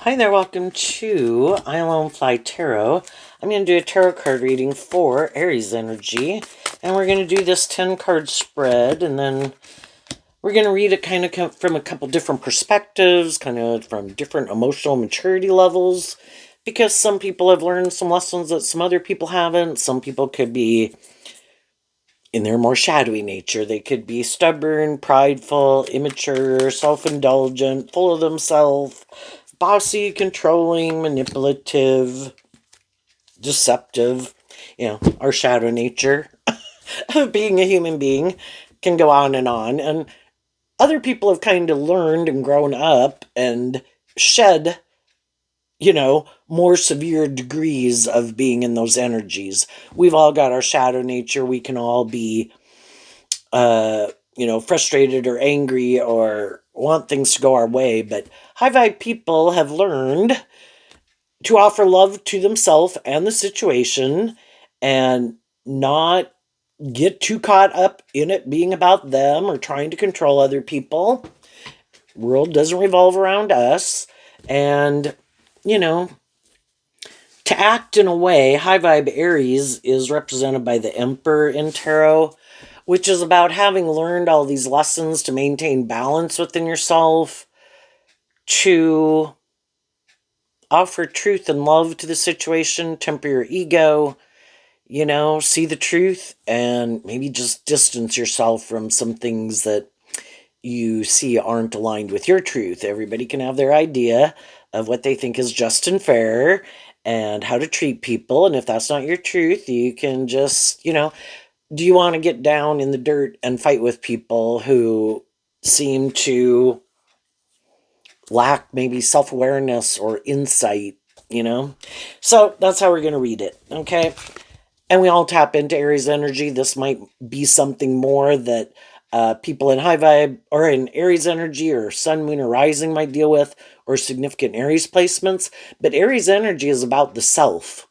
Hi there, welcome to I Alone Fly Tarot. I'm going to do a tarot card reading for Aries energy, and we're going to do this 10 card spread, and then we're going to read it kind of from a couple different perspectives, kind of from different emotional maturity levels, because some people have learned some lessons that some other people haven't. Some people could be in their more shadowy nature. They could be stubborn, prideful, immature, self-indulgent, full of themselves, bossy, controlling, manipulative, deceptive. Our shadow nature of being a human being can go on. And other people have kind of learned and grown up and shed, more severe degrees of being in those energies. We've all got our shadow nature. We can all be frustrated or angry or want things to go our way. But high vibe people have learned to offer love to themselves and the situation and not get too caught up in it being about them or trying to control other people. The world doesn't revolve around us. And, to act in a way, high vibe Aries is represented by the Emperor in tarot, which is about having learned all these lessons to maintain balance within yourself, to offer truth and love to the situation, temper your ego, see the truth, and maybe just distance yourself from some things that you see aren't aligned with your truth. Everybody can have their idea of what they think is just and fair and how to treat people. And if that's not your truth, you can just, do you want to get down in the dirt and fight with people who seem to lack maybe self-awareness or insight, So that's how we're going to read it, okay? And we all tap into Aries energy. This might be something more that people in high vibe or in Aries energy or sun, moon, or rising might deal with, or significant Aries placements. But Aries energy is about the self.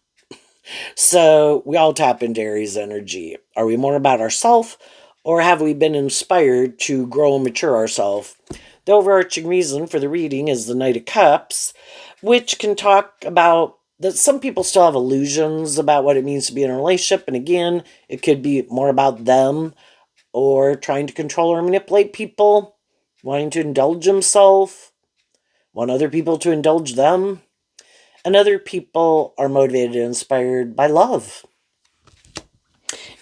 So we all tap into Aries energy. Are we more about ourself, or have we been inspired to grow and mature ourselves? The overarching reason for the reading is the Knight of Cups, which can talk about that some people still have illusions about what it means to be in a relationship. And again, it could be more about them or trying to control or manipulate people, wanting to indulge himself, want other people to indulge them. And other people are motivated and inspired by love.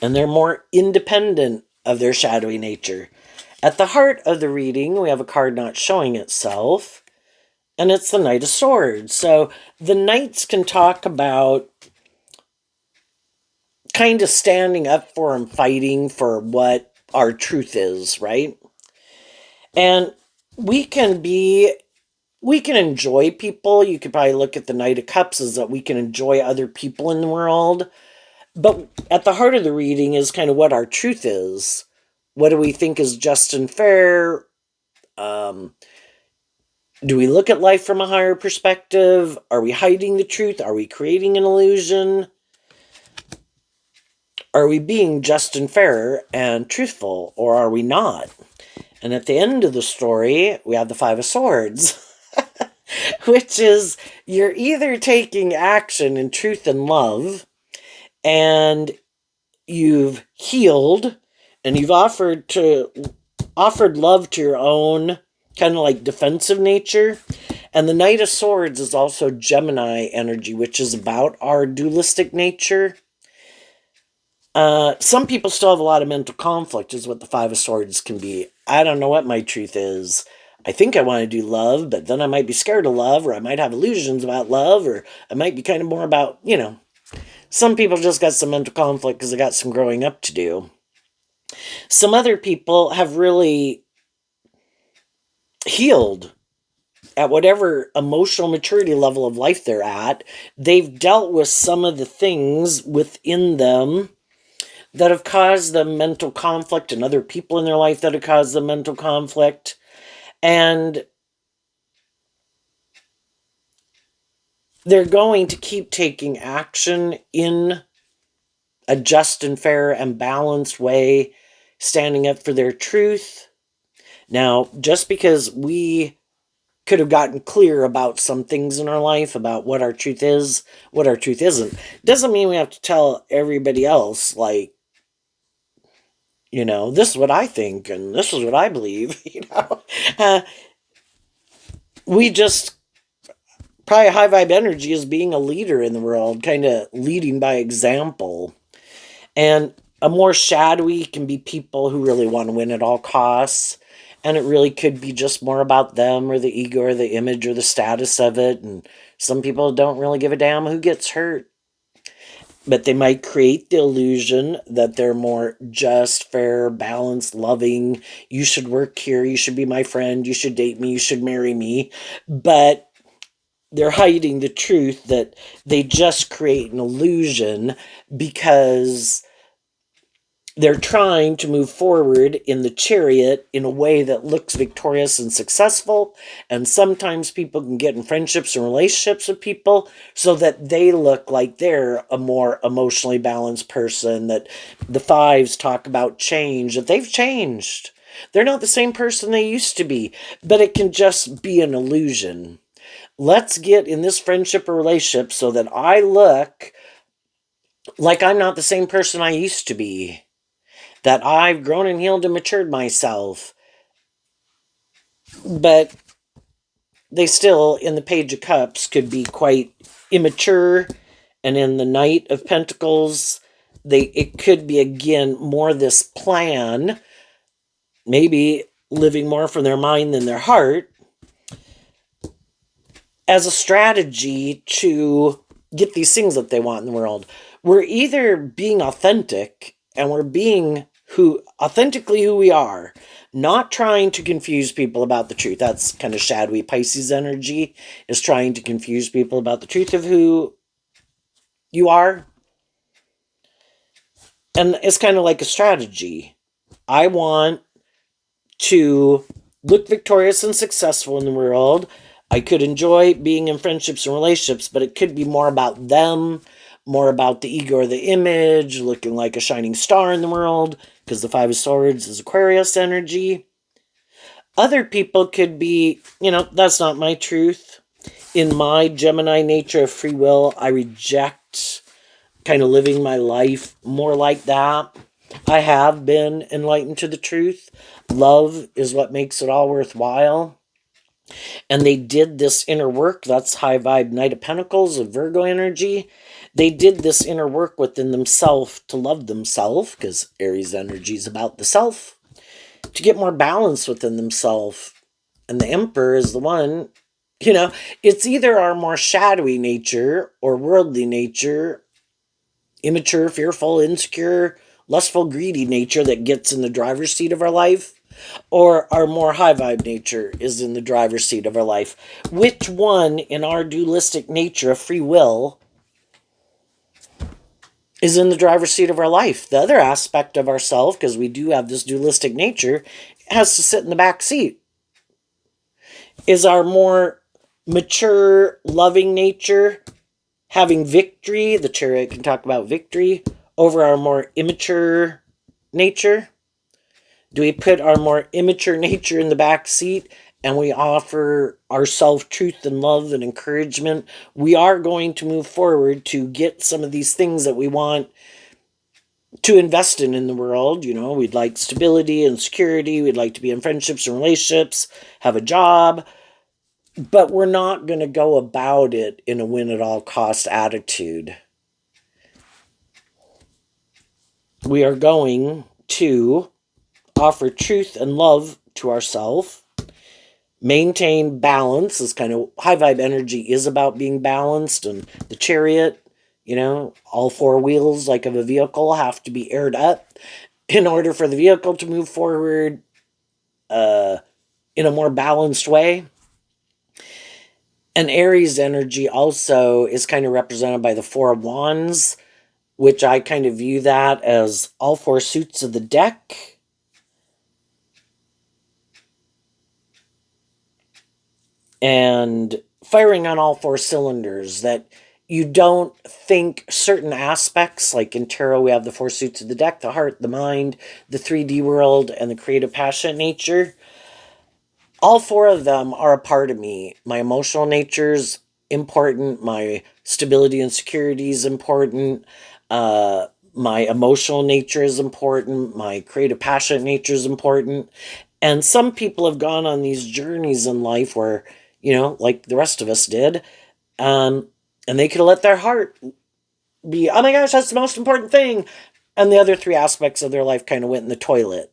And they're more independent of their shadowy nature. At the heart of the reading, we have a card not showing itself, and it's the Knight of Swords. So the Knights can talk about kind of standing up for and fighting for what our truth is, right? And we can enjoy people. You could probably look at the Knight of Cups as that we can enjoy other people in the world. But at the heart of the reading is kind of what our truth is. What do we think is just and fair? Do we look at life from a higher perspective? Are we hiding the truth? Are we creating an illusion? Are we being just and fair and truthful, or are we not? And at the end of the story, we have the Five of Swords, which is you're either taking action in truth and love, and you've healed, and you've offered love to your own kind of like defensive nature. And the Knight of Swords is also Gemini energy, which is about our dualistic nature. Some people still have a lot of mental conflict, is what the Five of Swords can be. I don't know what my truth is. I think I want to do love, but then I might be scared of love, or I might have illusions about love, or I might be kind of more about, some people just got some mental conflict because they got some growing up to do. Some other people have really healed at whatever emotional maturity level of life they're at. They've dealt with some of the things within them that have caused them mental conflict, and other people in their life that have caused them mental conflict. And they're going to keep taking action in a just and fair and balanced way, standing up for their truth. Now, just because we could have gotten clear about some things in our life, about what our truth is, what our truth isn't. Doesn't mean we have to tell everybody else, like, this is what I think and this is what I believe. Uh, we just, probably high vibe energy is being a leader in the world, kind of leading by example. And a more shadowy can be people who really want to win at all costs. And it really could be just more about them or the ego or the image or the status of it. And some people don't really give a damn who gets hurt. But they might create the illusion that they're more just, fair, balanced, loving. You should work here. You should be my friend. You should date me. You should marry me. But they're hiding the truth that they just create an illusion because they're trying to move forward in the chariot in a way that looks victorious and successful. And sometimes people can get in friendships and relationships with people so that they look like they're a more emotionally balanced person, that the fives talk about change, that they've changed. They're not the same person they used to be, but it can just be an illusion. Let's get in this friendship or relationship so that I look like I'm not the same person I used to be, that I've grown and healed and matured myself. But they still, in the Page of Cups, could be quite immature. And in the Knight of Pentacles, it could be, again, more this plan, maybe living more from their mind than their heart, as a strategy to get these things that they want in the world. We're either being authentic and we're being authentically who we are, not trying to confuse people about the truth. That's kind of shadowy Pisces energy, is trying to confuse people about the truth of who you are. And it's kind of like a strategy. I want to look victorious and successful in the world. I could enjoy being in friendships and relationships, but it could be more about them, more about the ego or the image, looking like a shining star in the world, because the Five of Swords is Aquarius energy. Other people could be, that's not my truth. In my Gemini nature of free will, I reject kind of living my life more like that. I have been enlightened to the truth. Love is what makes it all worthwhile. And they did this inner work. That's high vibe Knight of Pentacles of Virgo energy. They did this inner work within themselves to love themselves, because Aries energy is about the self, to get more balance within themselves. And the Emperor is the one, it's either our more shadowy nature or worldly nature, immature, fearful, insecure, lustful, greedy nature that gets in the driver's seat of our life, or our more high vibe nature is in the driver's seat of our life. Which one in our dualistic nature of free will is in the driver's seat of our life? The other aspect of ourself, because we do have this dualistic nature, has to sit in the back seat. Is our more mature, loving nature having victory? The Chariot can talk about victory over our more immature nature. Do we put our more immature nature in the back seat and we offer ourselves truth and love and encouragement? We are going to move forward to get some of these things that we want to invest in the world. We'd like stability and security. We'd like to be in friendships and relationships, have a job. But we're not going to go about it in a win-at-all-cost attitude. We are going to offer truth and love to ourselves, maintain balance. This kind of high vibe energy is about being balanced, and the Chariot, all four wheels like of a vehicle have to be aired up in order for the vehicle to move forward in a more balanced way. And Aries energy also is kind of represented by the Four of Wands, which I kind of view that as all four suits of the deck. And firing on all four cylinders, that you don't think certain aspects, like in tarot we have the four suits of the deck, the heart, the mind, the 3D world, and the creative passionate nature. all four of them are a part of me. My emotional nature's important. My stability and security is important. My emotional nature is important. My creative, passionate nature is important. And some people have gone on these journeys in life where, like the rest of us did, um, and they could have let their heart be, oh my gosh, that's the most important thing. And the other three aspects of their life kind of went in the toilet.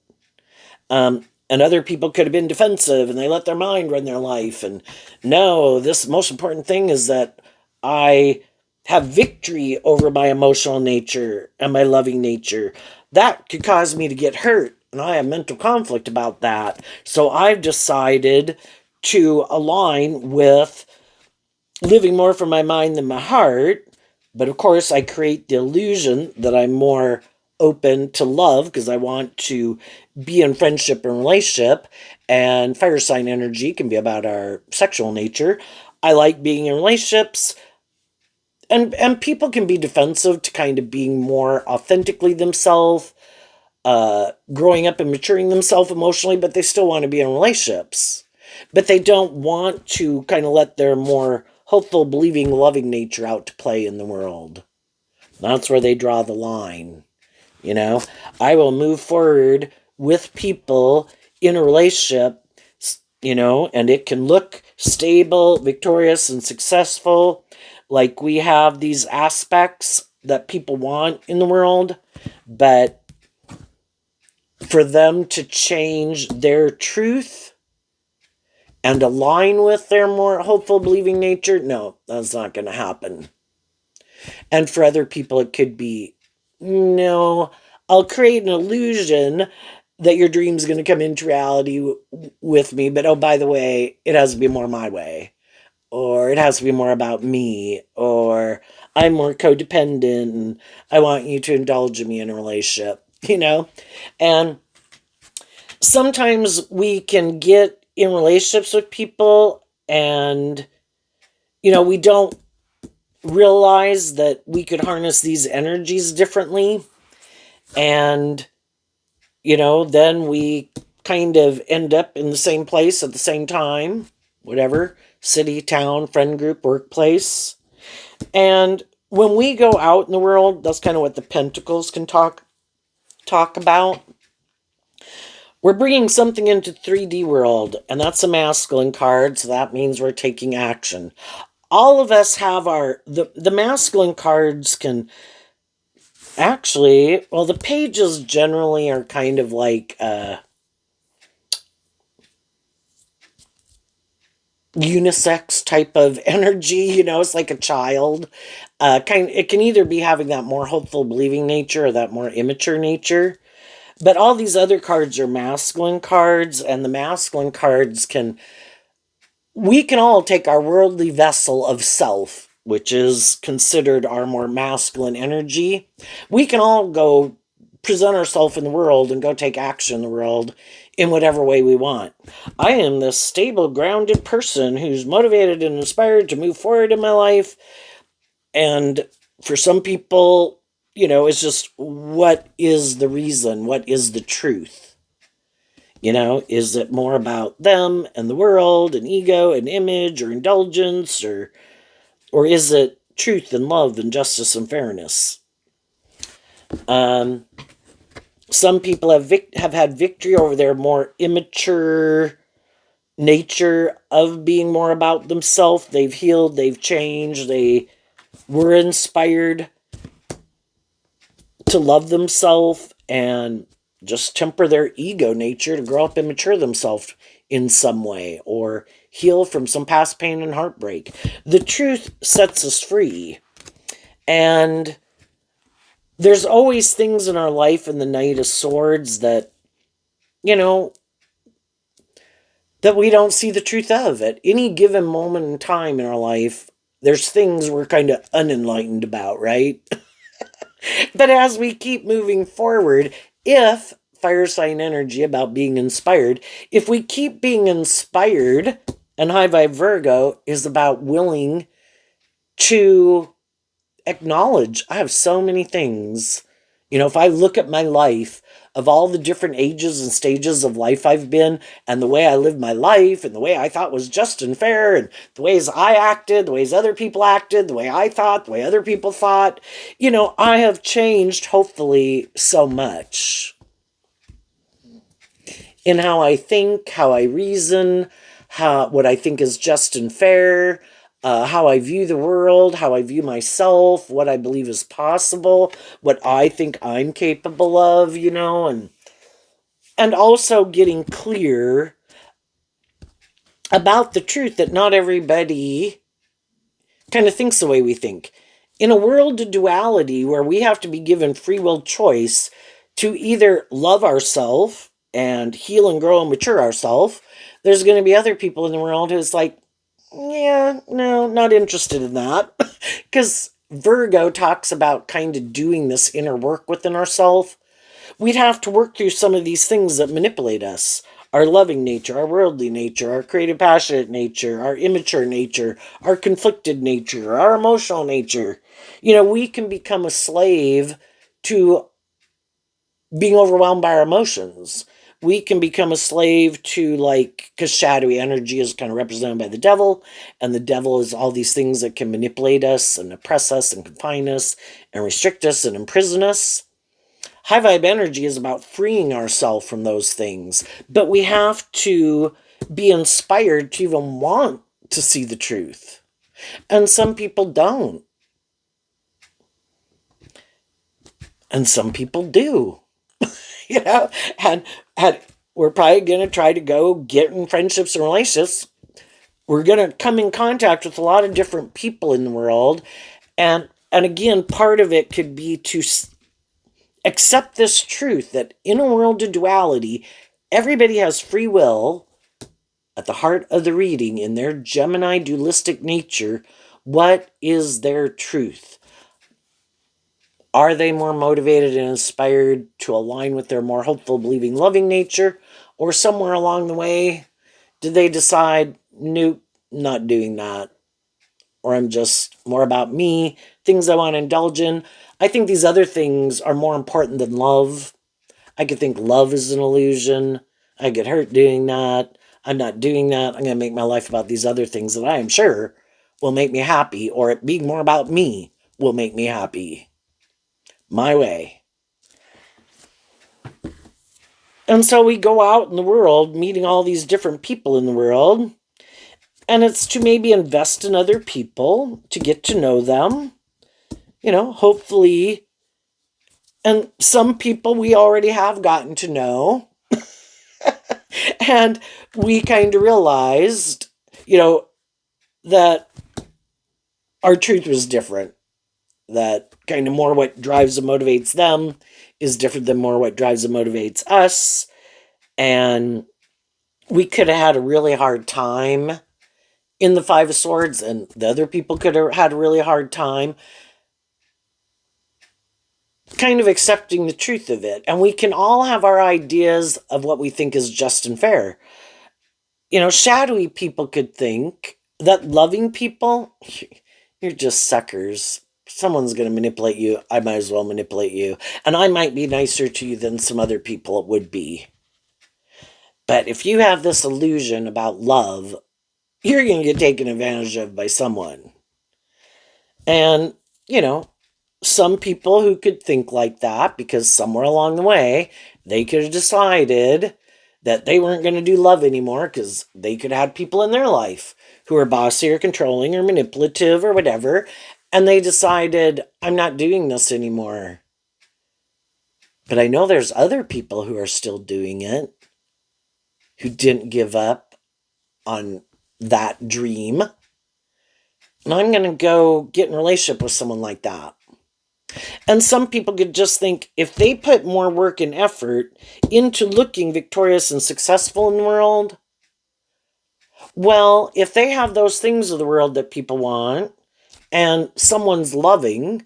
And other people could have been defensive and they let their mind run their life. And no, this most important thing is that I have victory over my emotional nature and my loving nature. That could cause me to get hurt. And I have mental conflict about that. So I've decided to align with living more from my mind than my heart. But of course, I create the illusion that I'm more open to love because I want to be in friendship and relationship. And fire sign energy can be about our sexual nature. I like being in relationships. And people can be defensive to kind of being more authentically themselves, growing up and maturing themselves emotionally, but they still want to be in relationships. But they don't want to kind of let their more hopeful, believing, loving nature out to play in the world. That's where they draw the line. I will move forward with people in a relationship, and it can look stable, victorious, and successful. Like we have these aspects that people want in the world, but for them to change their truth and align with their more hopeful, believing nature, no, that's not going to happen. And for other people, it could be, no, I'll create an illusion that your dream's going to come into reality with me, but oh, by the way, it has to be more my way, or it has to be more about me, or I'm more codependent and I want you to indulge me in a relationship, And sometimes we can get in relationships with people and, we don't realize that we could harness these energies differently. And, then we kind of end up in the same place at the same time, whatever, city, town, friend group, workplace. And when we go out in the world, that's kind of what the pentacles can talk about. We're bringing something into 3D world, and that's a masculine card, so that means we're taking action. All of us have the masculine cards can actually, well, the pages generally are kind of like unisex type of energy, it's like a child. It can either be having that more hopeful, believing nature or that more immature nature. But all these other cards are masculine cards, and the masculine cards we can all take our worldly vessel of self, which is considered our more masculine energy. We can all go present ourselves in the world and go take action in the world in whatever way we want. I am this stable, grounded person who's motivated and inspired to move forward in my life. And for some people, it's just, what is the reason? What is the truth? Is it more about them and the world and ego and image or indulgence, or is it truth and love and justice and fairness? Some people have had victory over their more immature nature of being more about themselves. They've healed, they've changed, they were inspired to love themselves and just temper their ego nature to grow up and mature themselves in some way, or heal from some past pain and heartbreak. The truth sets us free. And there's always things in our life in the Knight of Swords that, that we don't see the truth of. At any given moment in time in our life, there's things we're kind of unenlightened about, right? But as we keep moving forward, if fire sign energy about being inspired, if we keep being inspired, and high vibe Virgo is about willing to acknowledge I have so many things. If I look at my life, of all the different ages and stages of life I've been, and the way I lived my life, and the way I thought was just and fair, and the ways I acted, the ways other people acted, the way I thought, the way other people thought. I have changed, hopefully, so much in how I think, how I reason, what I think is just and fair, how I view the world, how I view myself, what I believe is possible, what I think I'm capable of, and also getting clear about the truth that not everybody kind of thinks the way we think. In a world of duality where we have to be given free will choice to either love ourselves and heal and grow and mature ourselves, there's going to be other people in the world who's like, yeah, no, not interested in that. Because Virgo talks about kind of doing this inner work within ourselves. We'd have to work through some of these things that manipulate us: our loving nature, our worldly nature, our creative, passionate nature, our immature nature, our conflicted nature, our emotional nature. We can become a slave to being overwhelmed by our emotions. We can become a slave to, like, because shadowy energy is kind of represented by the devil, and the devil is all these things that can manipulate us and oppress us and confine us and restrict us and imprison us. High vibe energy is about freeing ourselves from those things, but we have to be inspired to even want to see the truth. And some people don't. And some people do. you know, and, and we're probably going to try to go get in friendships and relationships. We're going to come in contact with a lot of different people in the world. And again, part of it could be to accept this truth that in a world of duality, everybody has free will at the heart of the reading in their Gemini dualistic nature. What is their truth? Are they more motivated and inspired to align with their more hopeful, believing, loving nature? Or somewhere along the way, did they decide, nope, not doing that? Or I'm just more about me, things I want to indulge in. I think these other things are more important than love. I could think love is an illusion. I get hurt doing that. I'm not doing that. I'm going to make my life about these other things that I am sure will make me happy, or it being more about me will make me happy. My way. And so we go out in the world, meeting all these different people in the world, and it's to maybe invest in other people, to get to know them, hopefully. And some people we already have gotten to know. And we kind of realized, that our truth was different. That kind of more what drives and motivates them is different than more what drives and motivates us. And we could have had a really hard time in the Five of Swords, and the other people could have had a really hard time kind of accepting the truth of it. And we can all have our ideas of what we think is just and fair. Shadowy people could think that loving people, you're just suckers. Someone's going to manipulate you. I might as well manipulate you. And I might be nicer to you than some other people would be. But if you have this illusion about love, you're going to get taken advantage of by someone. And, some people who could think like that, because somewhere along the way, they could have decided that they weren't going to do love anymore because they could have had people in their life who are bossy or controlling or manipulative or whatever. And they decided, I'm not doing this anymore. But I know there's other people who are still doing it, who didn't give up on that dream. And I'm going to go get in a relationship with someone like that. And some people could just think if they put more work and effort into looking victorious and successful in the world, well, if they have those things of the world that people want, and someone's loving,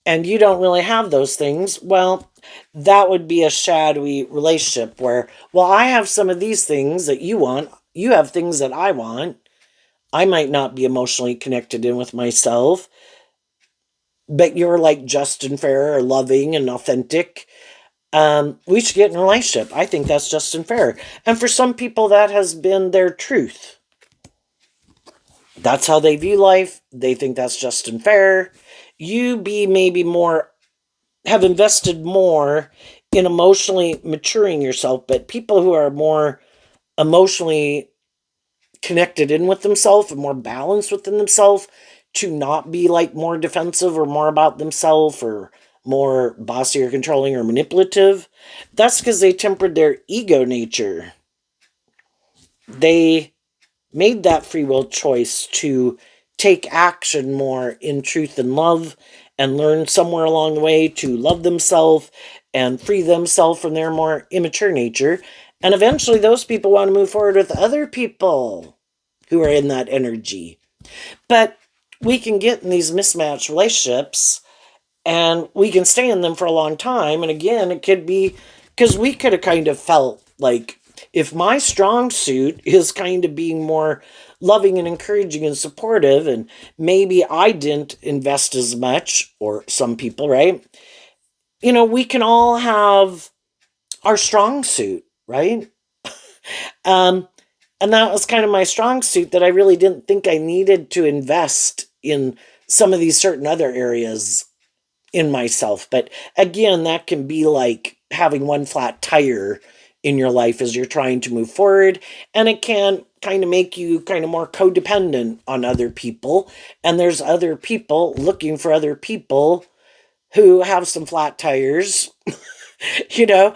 and you don't really have those things, well, that would be a shadowy relationship where, well, I have some of these things that you want, you have things that I want. I might not be emotionally connected in with myself, but you're like just and fair or loving and authentic. We should get in a relationship. I think that's just and fair. And for some people, that has been their truth. That's how they view life. They think that's just and fair. You be maybe more, have invested more in emotionally maturing yourself, but people who are more emotionally connected in with themselves and more balanced within themselves to not be like more defensive or more about themselves or more bossy or controlling or manipulative. That's because they tempered their ego nature. They made that free will choice to take action more in truth and love and learn somewhere along the way to love themselves and free themselves from their more immature nature. And eventually, those people want to move forward with other people who are in that energy. But we can get in these mismatched relationships and we can stay in them for a long time. And again, it could be because we could have kind of felt like if my strong suit is kind of being more loving and encouraging and supportive, and maybe I didn't invest as much, or some people, right? We can all have our strong suit, right? Um, and that was kind of my strong suit that I really didn't think I needed to invest in some of these certain other areas in myself. But again, that can be like having one flat tire in your life as you're trying to move forward. And it can kind of make you kind of more codependent on other people. And there's other people looking for other people who have some flat tires, you know,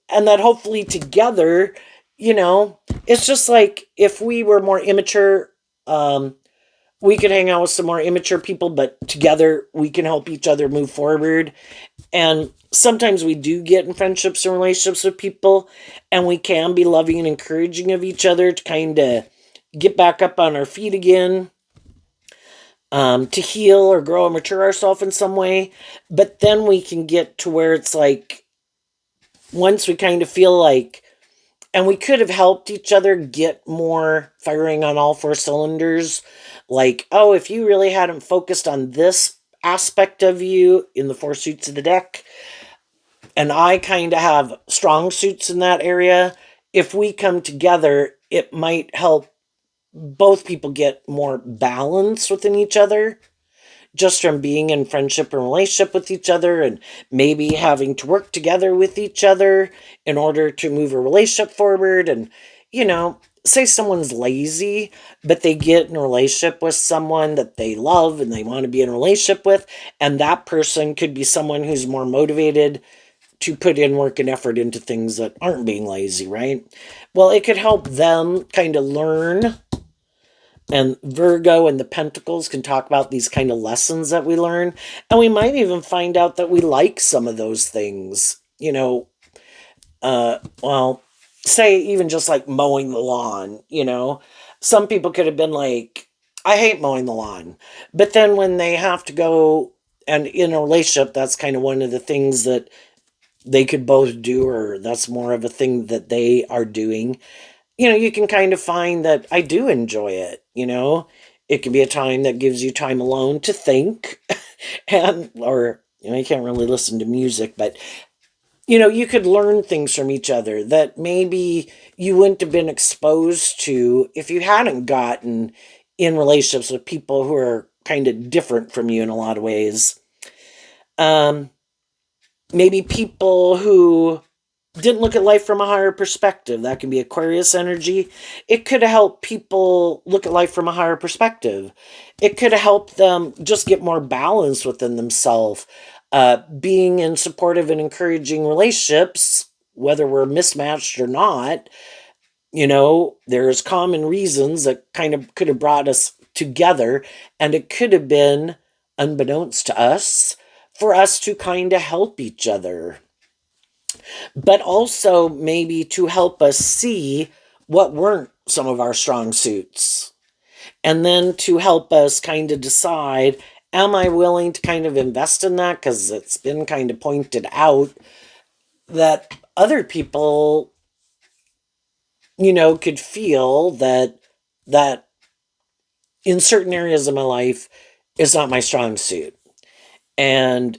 and that hopefully together, it's just like if we were more immature, we could hang out with some more immature people, but together we can help each other move forward. And sometimes we do get in friendships and relationships with people, and we can be loving and encouraging of each other to kind of get back up on our feet again, to heal or grow and mature ourselves in some way. But then we can get to where it's like, once we kind of feel like, and we could have helped each other get more firing on all four cylinders. Like, oh, if you really hadn't focused on this aspect of you in the four suits of the deck, and I kind of have strong suits in that area, if we come together, it might help both people get more balance within each other just from being in friendship and relationship with each other, and maybe having to work together with each other in order to move a relationship forward. And say someone's lazy, but they get in a relationship with someone that they love and they want to be in a relationship with, and that person could be someone who's more motivated to put in work and effort into things that aren't being lazy, right? Well, it could help them kind of learn. And Virgo and the Pentacles can talk about these kind of lessons that we learn. And we might even find out that we like some of those things. Well, say even just like mowing the lawn, Some people could have been like, I hate mowing the lawn. But then when they have to go, and in a relationship, that's kind of one of the things that they could both do, or that's more of a thing that they are doing. You can kind of find that I do enjoy it. It can be a time that gives you time alone to think, and, or, you can't really listen to music, but, you could learn things from each other that maybe you wouldn't have been exposed to if you hadn't gotten in relationships with people who are kind of different from you in a lot of ways. Um, Maybe people who didn't look at life from a higher perspective. That can be Aquarius energy. It could have helped people look at life from a higher perspective. It could have helped them just get more balance within themselves. Being in supportive and encouraging relationships, whether we're mismatched or not, there's common reasons that kind of could have brought us together, and it could have been, unbeknownst to us, for us to kind of help each other, but also maybe to help us see what weren't some of our strong suits. And then to help us kind of decide, am I willing to kind of invest in that? Because it's been kind of pointed out that other people, could feel that in certain areas of my life is not my strong suit. And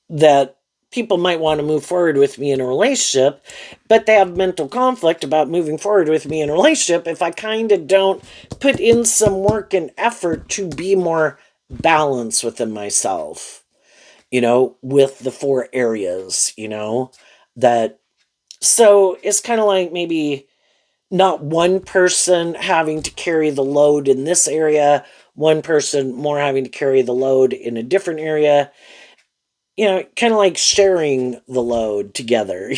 that people might want to move forward with me in a relationship, but they have mental conflict about moving forward with me in a relationship if I kind of don't put in some work and effort to be more balanced within myself, with the 4 areas, that. So it's kind of like maybe not one person having to carry the load in this area, one person more having to carry the load in a different area, kind of like sharing the load together,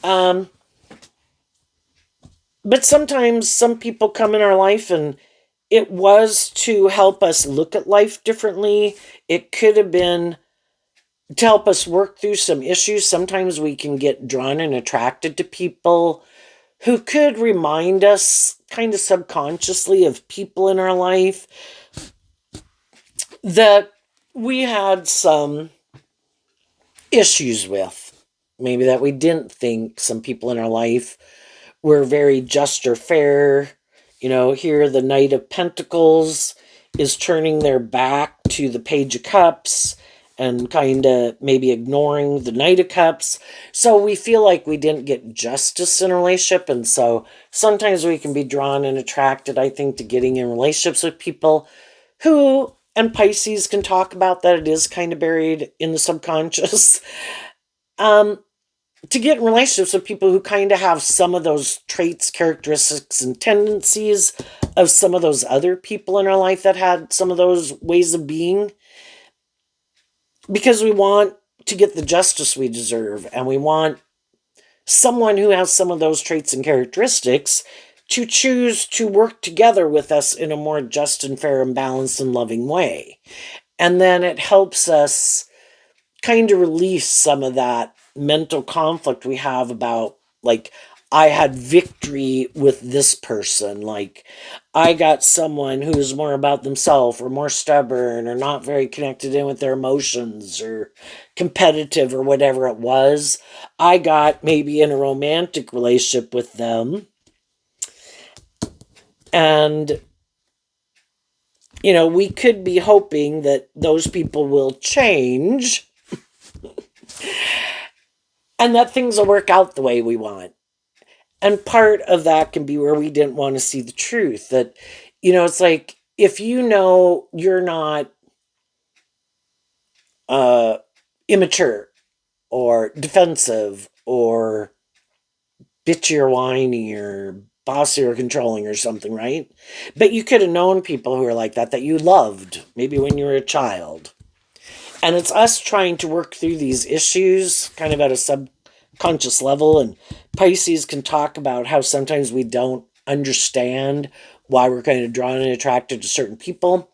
Um, but sometimes some people come in our life and it was to help us look at life differently. It could have been to help us work through some issues. Sometimes we can get drawn and attracted to people who could remind us kind of subconsciously of people in our life that we had some issues with. Maybe that we didn't think some people in our life were very just or fair. Here the Knight of Pentacles is turning their back to the Page of Cups and kind of maybe ignoring the Knight of Cups. So we feel like we didn't get justice in a relationship. And so sometimes we can be drawn and attracted, I think, to getting in relationships with people who, and Pisces can talk about that, it is kind of buried in the subconscious. To get in relationships with people who kind of have some of those traits, characteristics, and tendencies of some of those other people in our life that had some of those ways of being. Because we want to get the justice we deserve, and we want someone who has some of those traits and characteristics to choose to work together with us in a more just and fair and balanced and loving way. And then it helps us kind of release some of that mental conflict we have about, like, I had victory with this person. Like, I got someone who's more about themselves or more stubborn or not very connected in with their emotions or competitive or whatever it was. I got maybe in a romantic relationship with them. And, we could be hoping that those people will change and that things will work out the way we want. And part of that can be where we didn't want to see the truth. That, it's like, if you're not immature or defensive or bitchy or whiny or bossy or controlling or something, right? But you could have known people who are like that you loved, maybe when you were a child. And it's us trying to work through these issues kind of at a subconscious level. And Pisces can talk about how sometimes we don't understand why we're kind of drawn and attracted to certain people.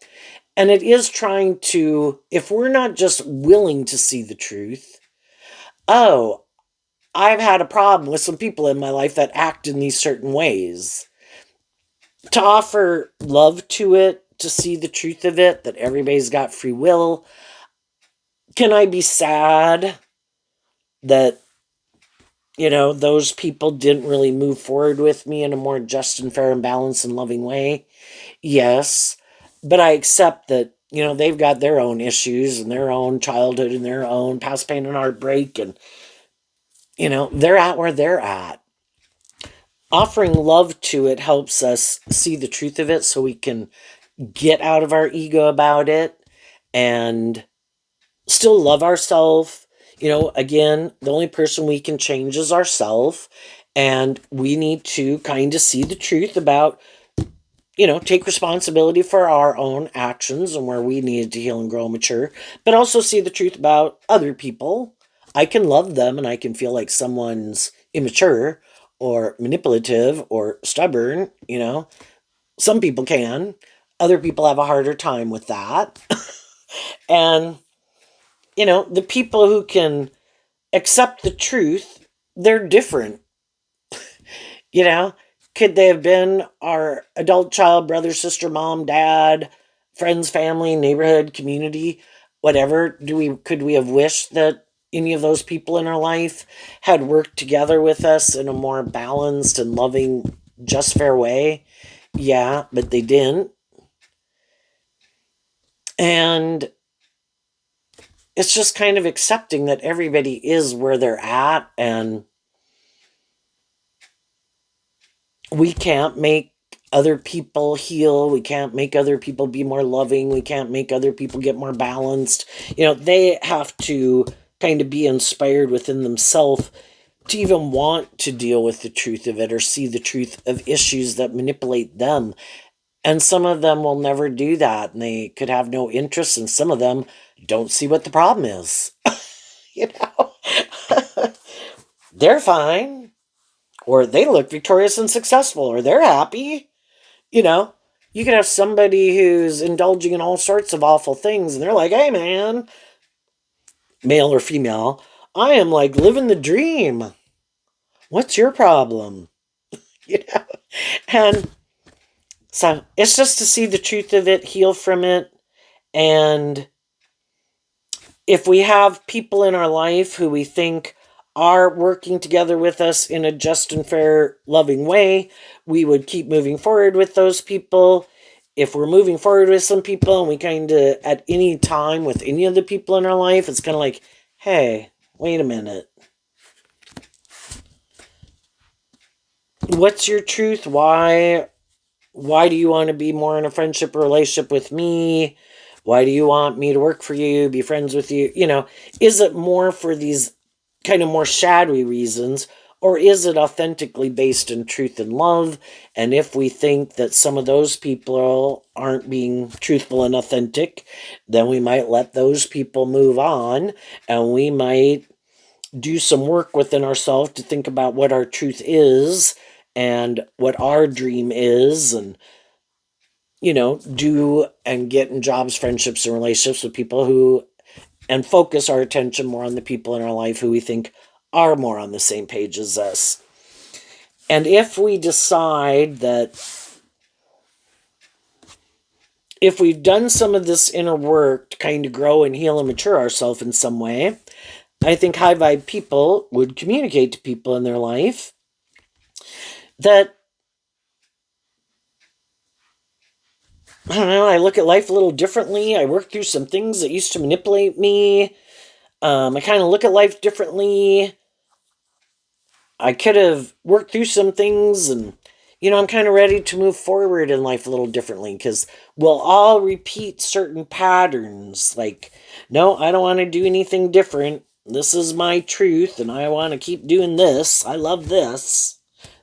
And it is trying to, if we're not just willing to see the truth, oh, I've had a problem with some people in my life that act in these certain ways. To offer love to it, to see the truth of it, that everybody's got free will. Can I be sad that, those people didn't really move forward with me in a more just and fair and balanced and loving way? Yes. But I accept that, they've got their own issues and their own childhood and their own past pain and heartbreak. And, they're at where they're at. Offering love to it helps us see the truth of it so we can get out of our ego about it and still love ourselves. Again, the only person we can change is ourselves. And we need to kind of see the truth about, take responsibility for our own actions and where we needed to heal and grow and mature, but also see the truth about other people. I can love them and I can feel like someone's immature or manipulative or stubborn, Some people can. Other people have a harder time with that. And, the people who can accept the truth, they're different. You know, could they have been our adult child, brother, sister, mom, dad, friends, family, neighborhood, community, whatever? Could we have wished that any of those people in our life had worked together with us in a more balanced and loving, just fair way? Yeah, but they didn't. And it's just kind of accepting that everybody is where they're at, and we can't make other people heal. We can't make other people be more loving. We can't make other people get more balanced. They have to kind of be inspired within themselves to even want to deal with the truth of it or see the truth of issues that manipulate them. And some of them will never do that, and they could have no interest, and some of them don't see what the problem is. you know? They're fine, or they look victorious and successful, or they're happy. You know, you could have somebody who's indulging in all sorts of awful things, and they're like, hey, man, male or female, I am like living the dream. What's your problem? You know? And so it's just to see the truth of it, heal from it. And if we have people in our life who we think are working together with us in a just and fair, loving way, we would keep moving forward with those people. If we're moving forward with some people and we kind of, at any time with any of the people in our life, it's kind of like, hey, wait a minute. What's your truth? Why do you want to be more in a friendship or relationship with me? Why do you want me to work for you, be friends with you? Is it more for these kind of more shadowy reasons, or is it authentically based in truth and love? And if we think that some of those people aren't being truthful and authentic, then we might let those people move on, and we might do some work within ourselves to think about what our truth is and what our dream is, and do and get in jobs, friendships, and relationships with people who, and focus our attention more on the people in our life who we think are more on the same page as us. And if we decide that if we've done some of this inner work to kind of grow and heal and mature ourselves in some way, I think high vibe people would communicate to people in their life that, I don't know, I look at life a little differently. I work through some things that used to manipulate me. I kind of look at life differently. I could have worked through some things, and I'm kind of ready to move forward in life a little differently, because we'll all repeat certain patterns. Like, no, I don't want to do anything different. This is my truth, and I want to keep doing this. I love this.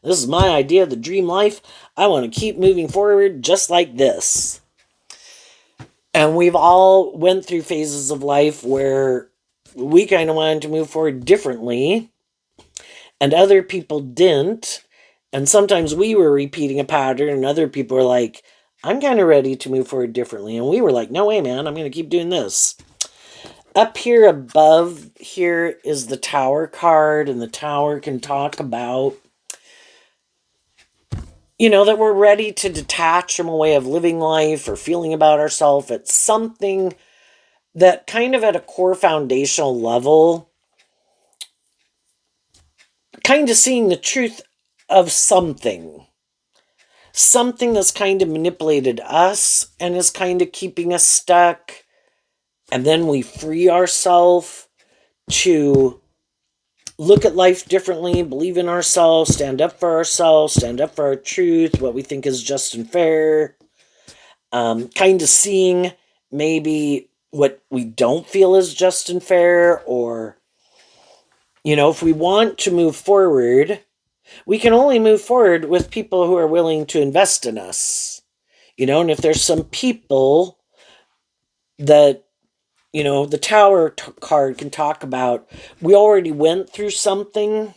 This is my idea of the dream life. I want to keep moving forward just like this. And we've all went through phases of life where we kind of wanted to move forward differently, and other people didn't. And sometimes we were repeating a pattern, and other people were like, I'm kind of ready to move forward differently. And we were like, no way, man, I'm going to keep doing this. Up here above here is the Tower card, and the Tower can talk about, that we're ready to detach from a way of living life or feeling about ourselves. It's something that kind of at a core foundational level, kind of seeing the truth of something that's kind of manipulated us and is kind of keeping us stuck. And then we free ourselves to look at life differently, believe in ourselves, stand up for ourselves, stand up for our truth, what we think is just and fair. Kind of seeing maybe what we don't feel is just and fair, or, if we want to move forward, we can only move forward with people who are willing to invest in us. And if there's some people that, the Tower card can talk about, we already went through something,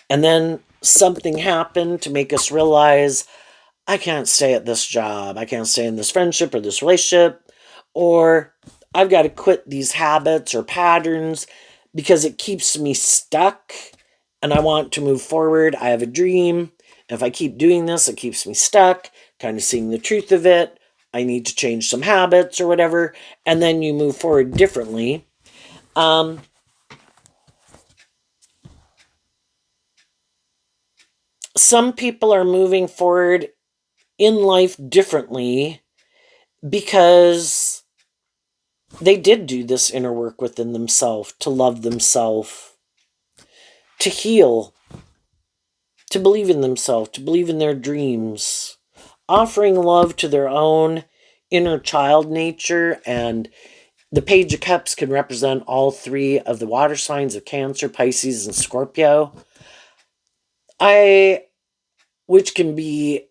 and then something happened to make us realize, I can't stay at this job, I can't stay in this friendship or this relationship, or I've got to quit these habits or patterns because it keeps me stuck, and I want to move forward. I have a dream. If I keep doing this, it keeps me stuck, kind of seeing the truth of it. I need to change some habits or whatever, and then you move forward differently. Some people are moving forward in life differently because they did do this inner work within themselves to love themselves, to heal, to believe in themselves, to believe in their dreams, offering love to their own inner child nature. And the Page of Cups can represent all three of the water signs of Cancer, Pisces, and Scorpio. Which can be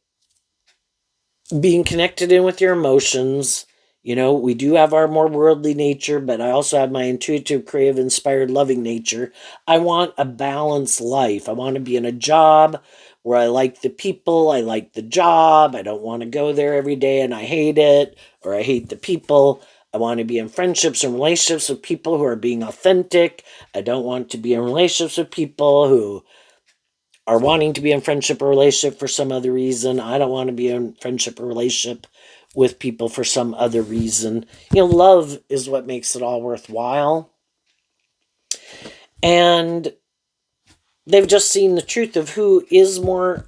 being connected in with your emotions. We do have our more worldly nature, but I also have my intuitive, creative, inspired, loving nature. I want a balanced life. I want to be in a job where I like the people, I like the job. I don't want to go there every day and I hate it, or I hate the people. I want to be in friendships and relationships with people who are being authentic. I don't want to be in relationships with people who are wanting to be in friendship or relationship for some other reason. I don't want to be in friendship or relationship with people for some other reason. Love is what makes it all worthwhile. And they've just seen the truth of who is more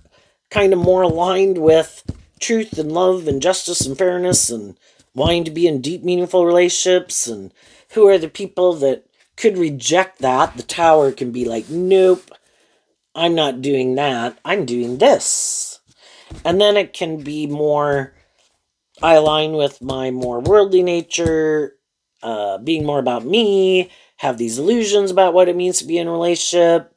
aligned with truth and love and justice and fairness and wanting to be in deep, meaningful relationships, and who are the people that could reject that. The Tower can be like, nope, I'm not doing that. I'm doing this. And then it can be more, I align with my more worldly nature, being more about me, have these illusions about what it means to be in a relationship.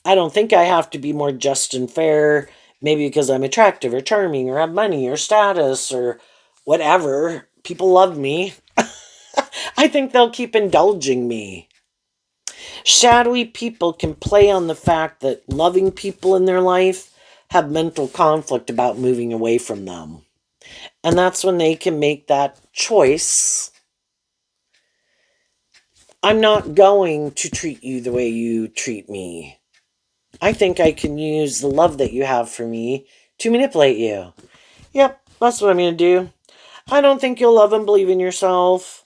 I don't think I have to be more just and fair, maybe because I'm attractive or charming or have money or status or whatever. People love me. I think they'll keep indulging me. Shadowy people can play on the fact that loving people in their life have mental conflict about moving away from them. And that's when they can make that choice. I'm not going to treat you the way you treat me. I think I can use the love that you have for me to manipulate you. Yep, that's what I'm going to do. I don't think you'll love and believe in yourself.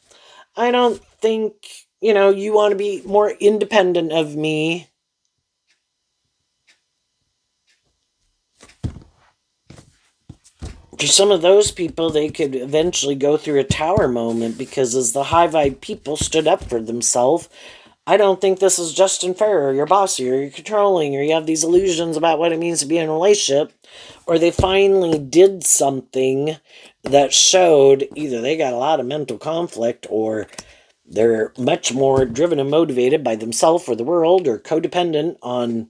I don't think, you want to be more independent of me. For some of those people, they could eventually go through a Tower moment, because as the high vibe people stood up for themselves, I don't think this is just and fair, or you're bossy, or you're controlling, or you have these illusions about what it means to be in a relationship, or they finally did something that showed either they got a lot of mental conflict, or they're much more driven and motivated by themselves or the world, or codependent on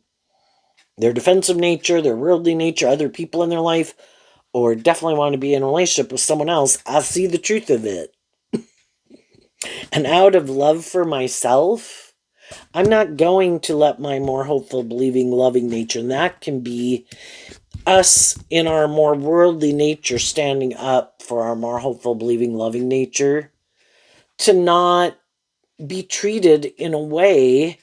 their defensive nature, their worldly nature, other people in their life, or definitely want to be in a relationship with someone else. I see the truth of it. And out of love for myself, I'm not going to let my more hopeful, believing, loving nature, and that can be us in our more worldly nature standing up for our more hopeful, believing, loving nature, to not be treated in a way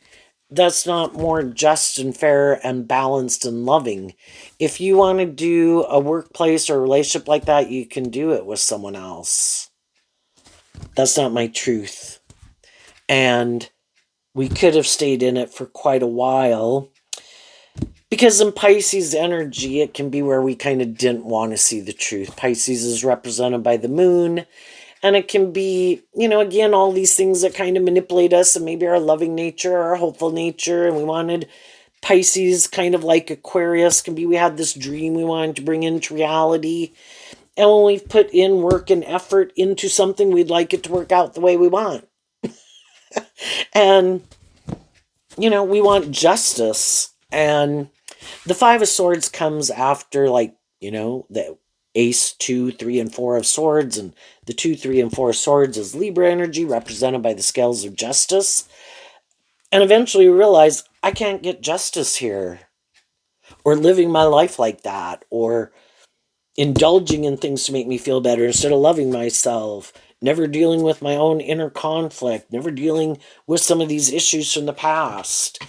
that's not more just and fair and balanced and loving. If you want to do a workplace or a relationship like that, you can do it with someone else. That's not my truth. And we could have stayed in it for quite a while, because in Pisces energy, it can be where we kind of didn't want to see the truth. Pisces is represented by the moon, and it can be, again, all these things that kind of manipulate us, and maybe our loving nature, our hopeful nature, and we wanted Pisces, kind of like Aquarius, can be we had this dream we wanted to bring into reality. And when we've put in work and effort into something, we'd like it to work out the way we want. And, we want justice. And the Five of Swords comes after, the Ace, 2, 3, and 4 of Swords. And the 2, 3, and 4 of Swords is Libra energy, represented by the scales of justice. And eventually we realize, I can't get justice here. Or living my life like that. Or indulging in things to make me feel better instead of loving myself. Never dealing with my own inner conflict. Never dealing with some of these issues from the past.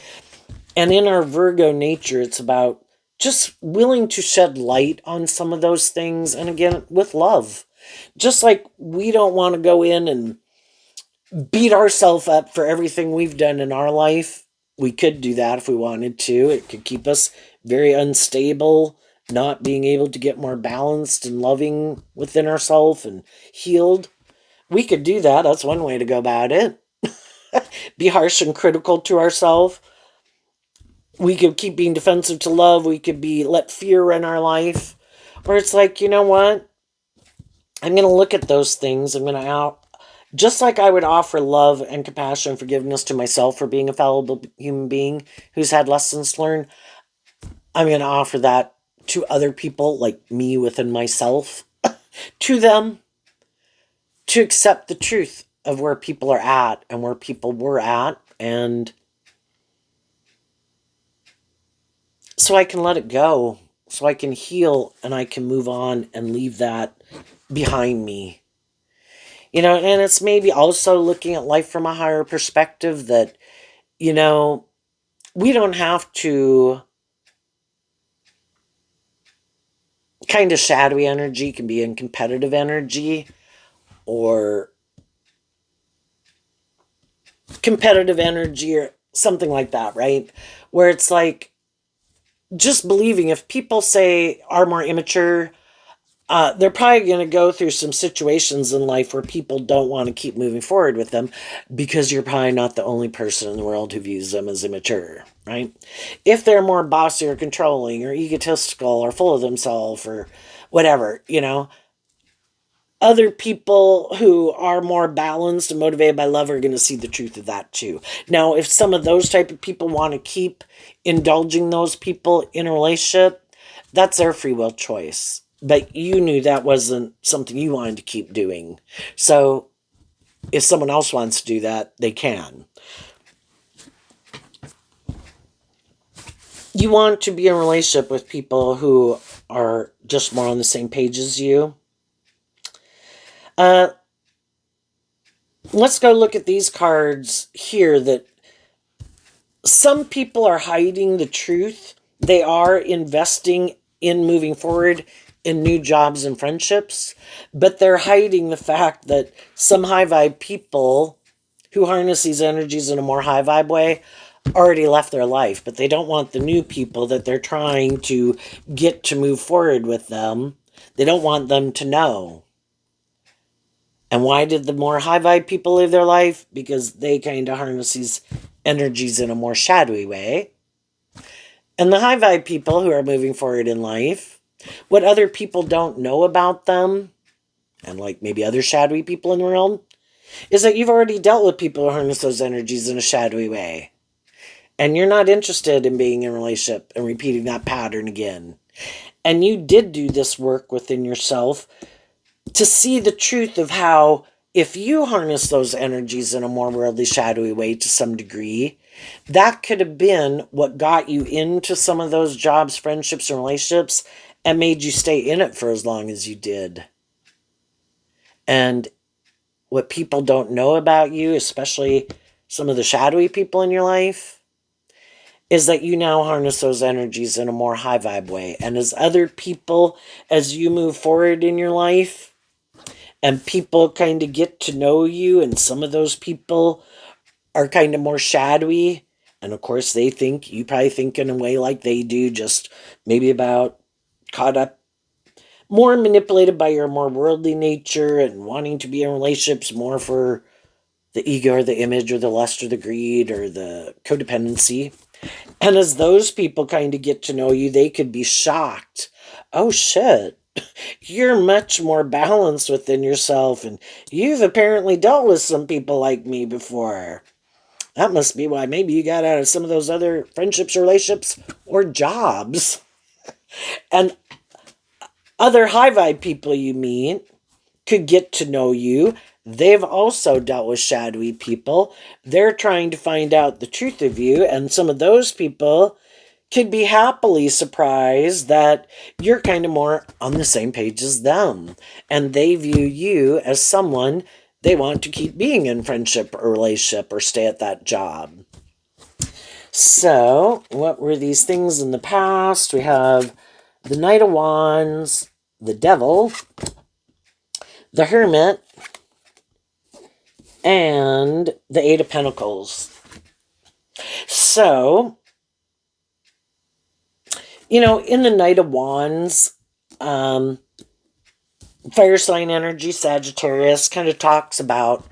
And in our Virgo nature, it's about just willing to shed light on some of those things. And again, with love. Just like we don't want to go in and beat ourselves up for everything we've done in our life. We could do that if we wanted to. It could keep us very unstable, not being able to get more balanced and loving within ourselves and healed. We could do that. That's one way to go about it. Be harsh and critical to ourselves. We could keep being defensive to love. We could be let fear run our life. Or it's like, you know what? I'm going to look at those things. I'm going to out just like I would offer love and compassion and forgiveness to myself for being a fallible human being who's had lessons to learn. I'm going to offer that to other people like me within myself, to them, to accept the truth of where people are at and where people were at, and so I can let it go, so I can heal and I can move on and leave that behind me. And it's maybe also looking at life from a higher perspective that, you know, we don't have to, kind of shadowy energy can be in competitive energy, or competitive energy or something like that, right? Where it's like just believing if people say are more immature, they're probably going to go through some situations in life where people don't want to keep moving forward with them because you're probably not the only person in the world who views them as immature, right? If they're more bossy or controlling or egotistical or full of themselves or whatever, other people who are more balanced and motivated by love are going to see the truth of that too. Now, if some of those type of people want to keep indulging those people in a relationship, that's their free will choice. But you knew that wasn't something you wanted to keep doing. So if someone else wants to do that, they can. You want to be in a relationship with people who are just more on the same page as you. Uh, let's go look at these cards here that some people are hiding the truth. They are investing in moving forward in new jobs and friendships, but they're hiding the fact that some high vibe people who harness these energies in a more high vibe way already left their life, but they don't want the new people that they're trying to get to move forward with them. They don't want them to know. And why did the more high vibe people live their life? Because they kind of harness these energies in a more shadowy way. And the high vibe people who are moving forward in life, what other people don't know about them, and like maybe other shadowy people in the world, is that you've already dealt with people who harness those energies in a shadowy way. And you're not interested in being in a relationship and repeating that pattern again. And you did do this work within yourself to see the truth of how, if you harness those energies in a more worldly, shadowy way to some degree, that could have been what got you into some of those jobs, friendships, and relationships and made you stay in it for as long as you did. And what people don't know about you, especially some of the shadowy people in your life, is that you now harness those energies in a more high vibe way. And as other people, as you move forward in your life, and people kind of get to know you, and some of those people are kind of more shadowy, and of course they think you probably think in a way like they do, just maybe about caught up, more manipulated by your more worldly nature and wanting to be in relationships more for the ego or the image or the lust or the greed or the codependency. And as those people kind of get to know you, they could be shocked. Oh shit, you're much more balanced within yourself, and you've apparently dealt with some people like me before. That must be why maybe you got out of some of those other friendships, relationships, or jobs. And other high vibe people you meet could get to know you. They've also dealt with shadowy people. They're trying to find out the truth of you, and some of those people could be happily surprised that you're kind of more on the same page as them. And they view you as someone they want to keep being in friendship or relationship or stay at that job. So, what were these things in the past? We have the Knight of Wands, the Devil, the Hermit, and the Eight of Pentacles. So, in the Knight of Wands, Fire sign energy, Sagittarius, kind of talks about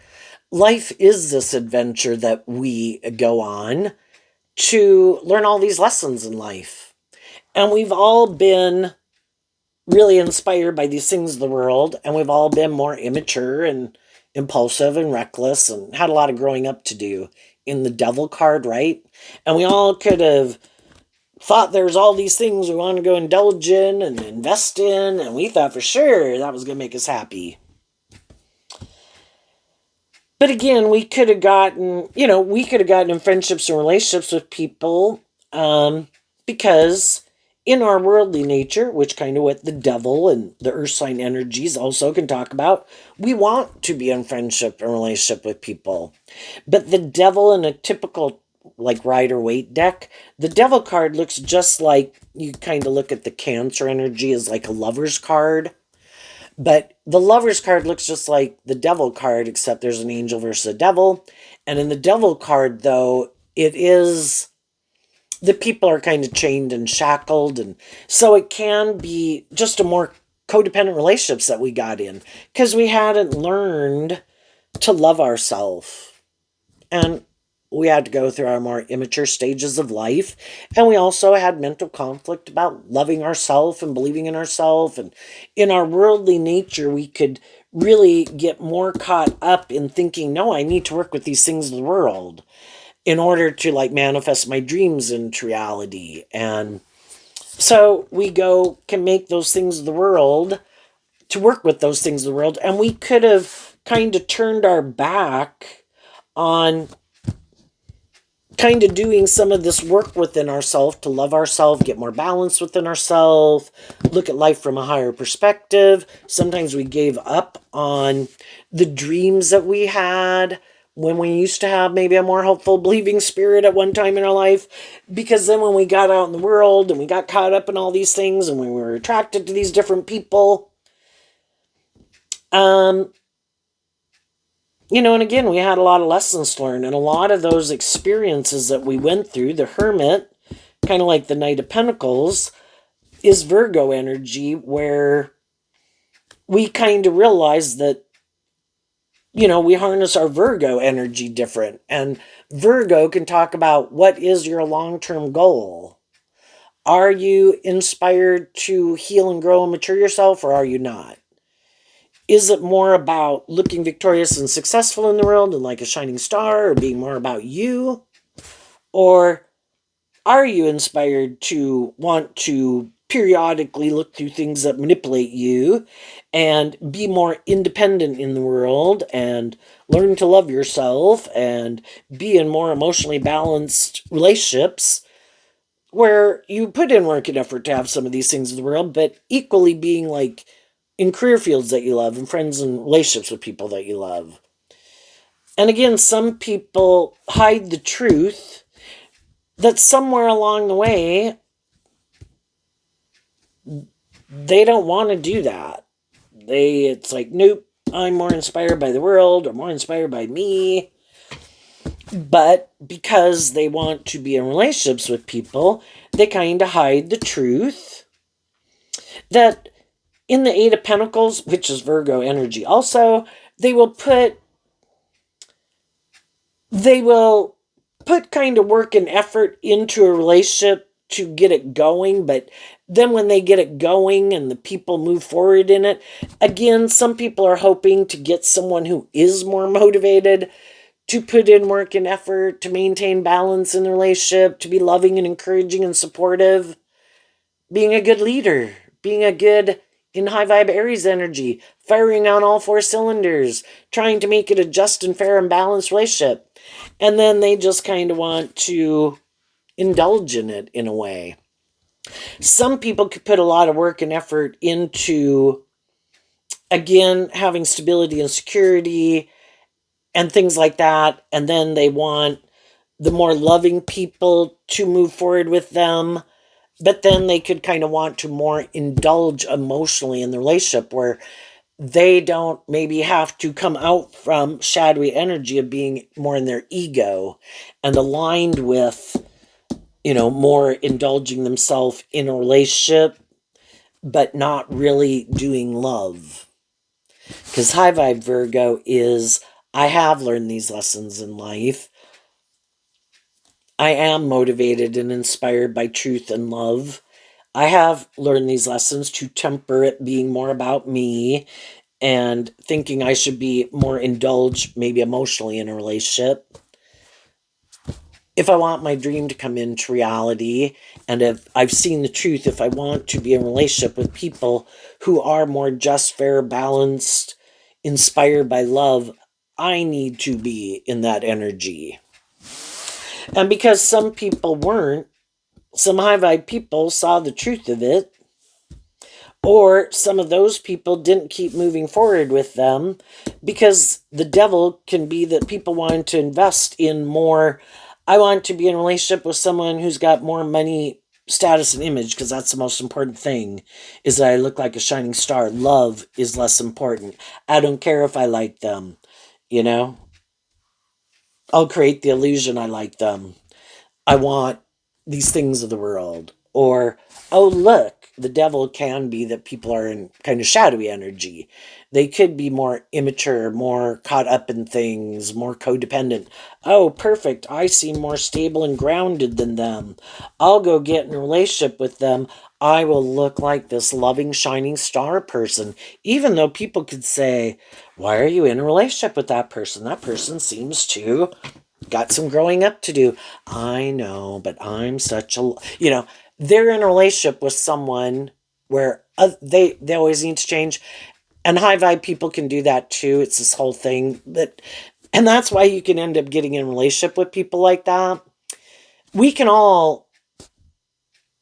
life is this adventure that we go on to learn all these lessons in life. And we've all been really inspired by these things of the world, and we've all been more immature and impulsive and reckless and had a lot of growing up to do in the devil card, right? And we all could have thought there's all these things we want to go indulge in and invest in, and we thought for sure that was going to make us happy. But again, we could have gotten, we could have gotten in friendships and relationships with people because in our worldly nature, which kind of what the devil and the earth sign energies also can talk about, we want to be in friendship and relationship with people. But the devil in a typical like Rider-Waite deck, the devil card looks just like you kind of look at the Cancer energy as like a lover's card. But the lover's card looks just like the devil card, except there's an angel versus a devil. And in the devil card, though, it is the people are kind of chained and shackled. And so it can be just a more codependent relationships that we got in because we hadn't learned to love ourselves. And we had to go through our more immature stages of life. And we also had mental conflict about loving ourselves and believing in ourselves. And in our worldly nature, we could really get more caught up in thinking, no, I need to work with these things of the world in order to like manifest my dreams into reality. And so we can make those things of the world to work with those things of the world. And we could have kind of turned our back on kind of doing some of this work within ourselves to love ourselves, get more balance within ourselves, look at life from a higher perspective. Sometimes we gave up on the dreams that we had when we used to have maybe a more hopeful, believing spirit at one time in our life. Because then when we got out in the world and we got caught up in all these things and we were attracted to these different people, and again, we had a lot of lessons to learn, and a lot of those experiences that we went through, the Hermit, kind of like the Knight of Pentacles, is Virgo energy, where we kind of realize that, we harness our Virgo energy different. And Virgo can talk about what is your long-term goal. Are you inspired to heal and grow and mature yourself, or are you not? Is it more about looking victorious and successful in the world and like a shining star, or being more about you? Or are you inspired to want to periodically look through things that manipulate you and be more independent in the world and learn to love yourself and be in more emotionally balanced relationships where you put in work and effort to have some of these things in the world, but equally being like in career fields that you love and friends and relationships with people that you love. And again, some people hide the truth that somewhere along the way, they don't want to do that. It's like, nope, I'm more inspired by the world or more inspired by me. But because they want to be in relationships with people, they kind of hide the truth that in the Eight of Pentacles, which is Virgo energy also, they will put kind of work and effort into a relationship to get it going, but then when they get it going and the people move forward in it, again, some people are hoping to get someone who is more motivated to put in work and effort, to maintain balance in the relationship, to be loving and encouraging and supportive, being a good leader, being a good in high vibe Aries energy, firing on all four cylinders, trying to make it a just and fair and balanced relationship. And then they just kind of want to indulge in it in a way. Some people could put a lot of work and effort into, again, having stability and security and things like that. And then they want the more loving people to move forward with them. But then they could kind of want to more indulge emotionally in the relationship where they don't maybe have to come out from shadowy energy of being more in their ego and aligned with, more indulging themselves in a relationship, but not really doing love. Because high vibe Virgo is, I have learned these lessons in life. I am motivated and inspired by truth and love. I have learned these lessons to temper it being more about me and thinking I should be more indulged, maybe emotionally, in a relationship. If I want my dream to come into reality, and if I've seen the truth, if I want to be in a relationship with people who are more just, fair, balanced, inspired by love, I need to be in that energy. And because some people weren't, some high vibe people saw the truth of it, or some of those people didn't keep moving forward with them because the devil can be that people want to invest in more. I want to be in a relationship with someone who's got more money, status, and image because that's the most important thing, is that I look like a shining star. Love is less important. I don't care if I like them, you know? I'll create the illusion I like them. I want these things of the world. Or, oh, look, the devil can be that people are in kind of shadowy energy. They could be more immature, more caught up in things, more codependent. Oh, perfect. I seem more stable and grounded than them. I'll go get in a relationship with them. I will look like this loving, shining star person. Even though people could say, why are you in a relationship with that person? That person seems to got some growing up to do. I know, but I'm such a, they're in a relationship with someone where they always need to change. And high vibe people can do that too. It's this whole thing that, and that's why you can end up getting in a relationship with people like that. We can all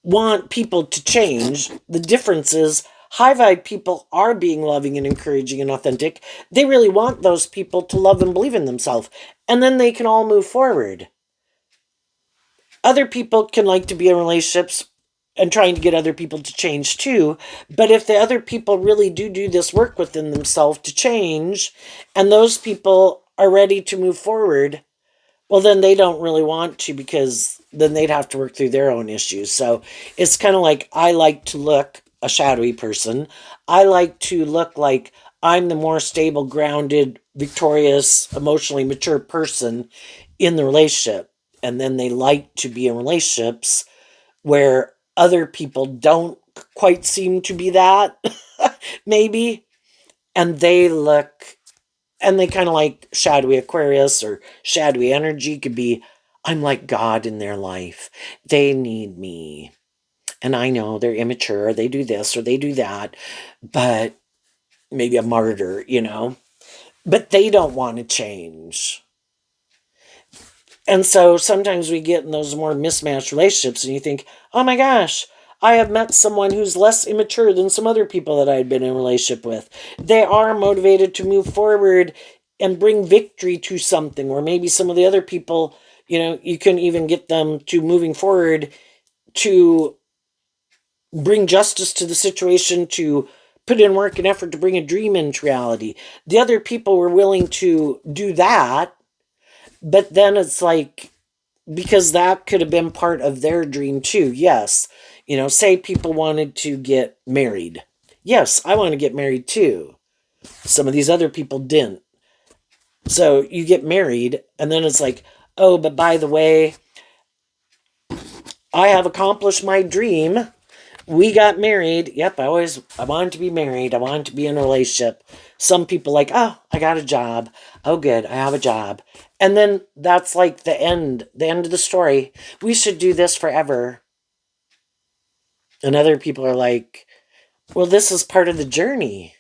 want people to change. The difference is high vibe people are being loving and encouraging and authentic. They really want those people to love and believe in themselves. And then they can all move forward. Other people can like to be in relationships and trying to get other people to change too. But if the other people really do this work within themselves to change, and those people are ready to move forward, well, then they don't really want to, because then they'd have to work through their own issues. So it's kind of like, I like to look a shadowy person. I like to look like I'm the more stable, grounded, victorious, emotionally mature person in the relationship. And then they like to be in relationships where other people don't quite seem to be that, maybe. And they look, and they kind of like shadowy Aquarius or shadowy energy could be, I'm like God in their life. They need me. And I know they're immature, they do this or they do that, but maybe a martyr. But they don't want to change. And so sometimes we get in those more mismatched relationships and you think, oh my gosh, I have met someone who's less immature than some other people that I had been in a relationship with. They are motivated to move forward and bring victory to something, where maybe some of the other people, you couldn't even get them to moving forward to bring justice to the situation, to put in work and effort to bring a dream into reality. The other people were willing to do that, but then it's like, because that could have been part of their dream too. Yes. Say people wanted to get married. Yes, I want to get married too. Some of these other people didn't. So you get married, and then it's like, oh, but by the way, I have accomplished my dream. We got married. Yep, I wanted to be married. I wanted to be in a relationship. Some people like, oh, I got a job. Oh, good, I have a job. And then that's like the end of the story. We should do this forever. And other people are like, well, this is part of the journey.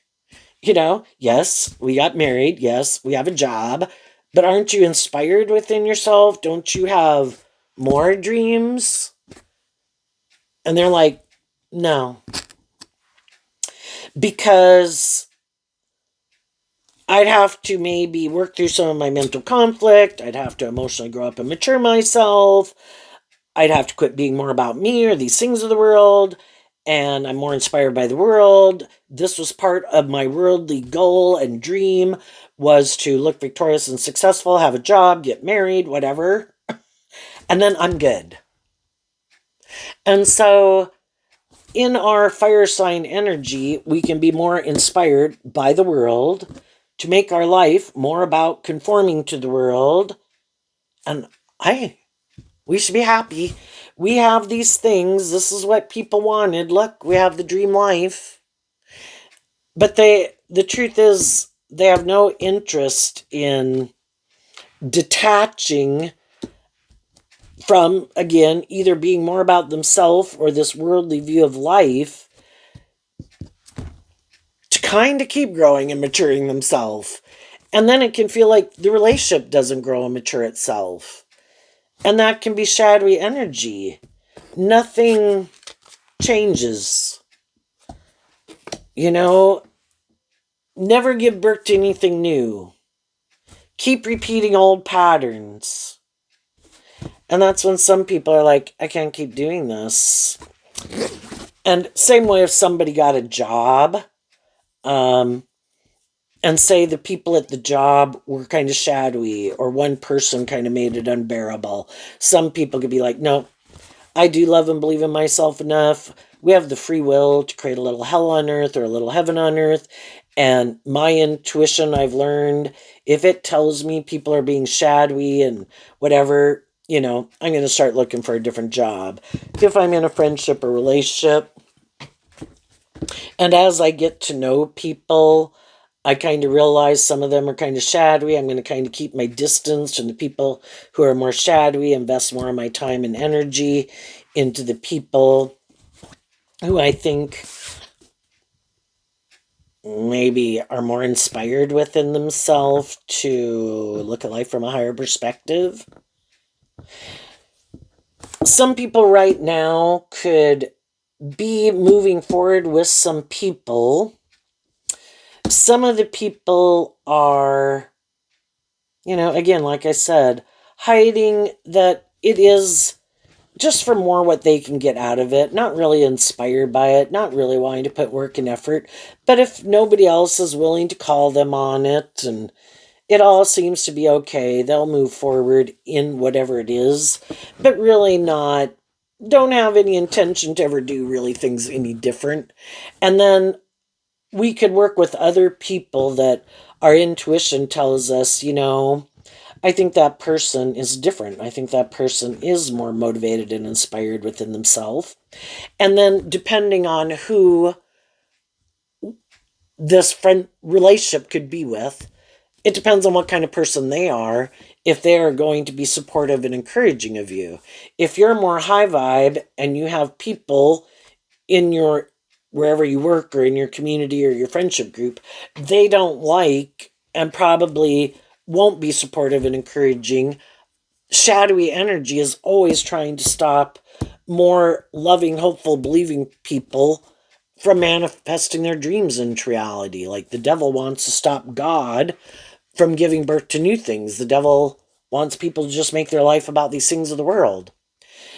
Yes, we got married. Yes, we have a job. But aren't you inspired within yourself? Don't you have more dreams? And they're like, no. Because I'd have to maybe work through some of my mental conflict. I'd have to emotionally grow up and mature myself. I'd have to quit being more about me or these things of the world. And I'm more inspired by the world. This was part of my worldly goal and dream, was to look victorious and successful, have a job, get married, whatever. And then I'm good. And so in our fire sign energy, we can be more inspired by the world to make our life more about conforming to the world. And we should be happy. We have these things. This is what people wanted. Look, we have the dream life. But the truth is, they have no interest in detaching from, again, either being more about themselves or this worldly view of life to kind of keep growing and maturing themselves. And then it can feel like the relationship doesn't grow and mature itself. And that can be shadowy energy. Nothing changes. You know, never give birth to anything new. Keep repeating old patterns. And that's when some people are like, I can't keep doing this. And same way if somebody got a job, um, and say the people at the job were kind of shadowy or one person kind of made it unbearable. Some people could be like, no, I do love and believe in myself enough. We have the free will to create a little hell on earth or a little heaven on earth. And my intuition, I've learned, if it tells me people are being shadowy and whatever, I'm going to start looking for a different job. If I'm in a friendship or relationship, and as I get to know people, I kind of realize some of them are kind of shadowy. I'm going to kind of keep my distance from the people who are more shadowy, invest more of my time and energy into the people who I think maybe are more inspired within themselves to look at life from a higher perspective. Some people right now could be moving forward with some people. Some of the people are, again, like I said, hiding that it is just for more what they can get out of it, not really inspired by it, not really wanting to put work and effort. But if nobody else is willing to call them on it and it all seems to be okay, they'll move forward in whatever it is, but really don't have any intention to ever do really things any different. And then we could work with other people that our intuition tells us, I think that person is different. I think that person is more motivated and inspired within themselves. And then depending on who this friend relationship could be with, it depends on what kind of person they are, if they are going to be supportive and encouraging of you. If you're more high vibe and you have people in your wherever you work or in your community or your friendship group, they don't like and probably won't be supportive and encouraging. Shadowy energy is always trying to stop more loving, hopeful, believing people from manifesting their dreams into reality. Like the devil wants to stop God from giving birth to new things. The devil wants people to just make their life about these things of the world.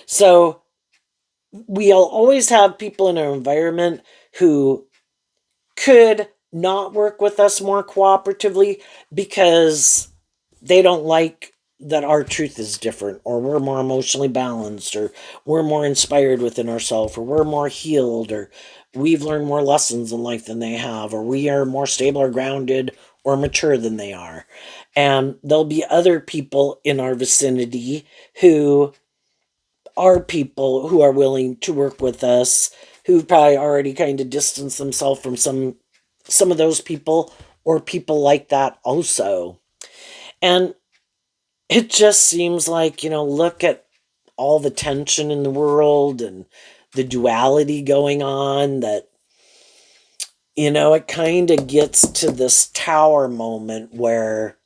So we'll always have people in our environment who could not work with us more cooperatively because they don't like that our truth is different, or we're more emotionally balanced, or we're more inspired within ourselves, or we're more healed, or we've learned more lessons in life than they have, or we are more stable or grounded or mature than they are. And there'll be other people in our vicinity who are people who are willing to work with us, who've probably already kind of distanced themselves from some of those people or people like that also. And it just seems like, look at all the tension in the world and the duality going on, that, it kind of gets to this tower moment where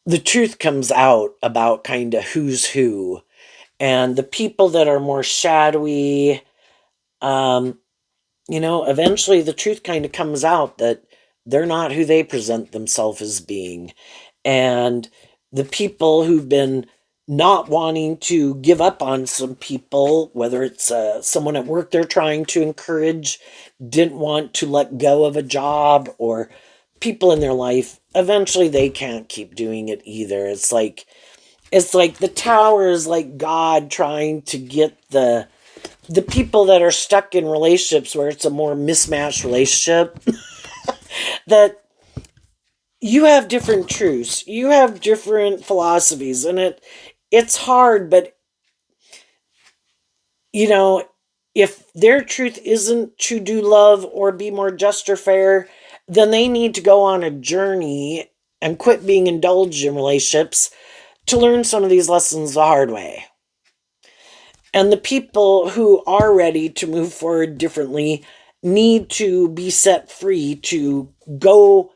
the truth comes out about kind of who's who. And the people that are more shadowy, um, eventually the truth kind of comes out that they're not who they present themselves as being. And the people who've been not wanting to give up on some people, whether it's someone at work they're trying to encourage, didn't want to let go of a job, or people in their life, eventually they can't keep doing it either. It's like the tower is like God trying to get the the people that are stuck in relationships where it's a more mismatched relationship, that you have different truths, you have different philosophies, and it's hard, but you know, if their truth isn't to do love or be more just or fair, then they need to go on a journey and quit being indulged in relationships to learn some of these lessons the hard way. And the people who are ready to move forward differently need to be set free to go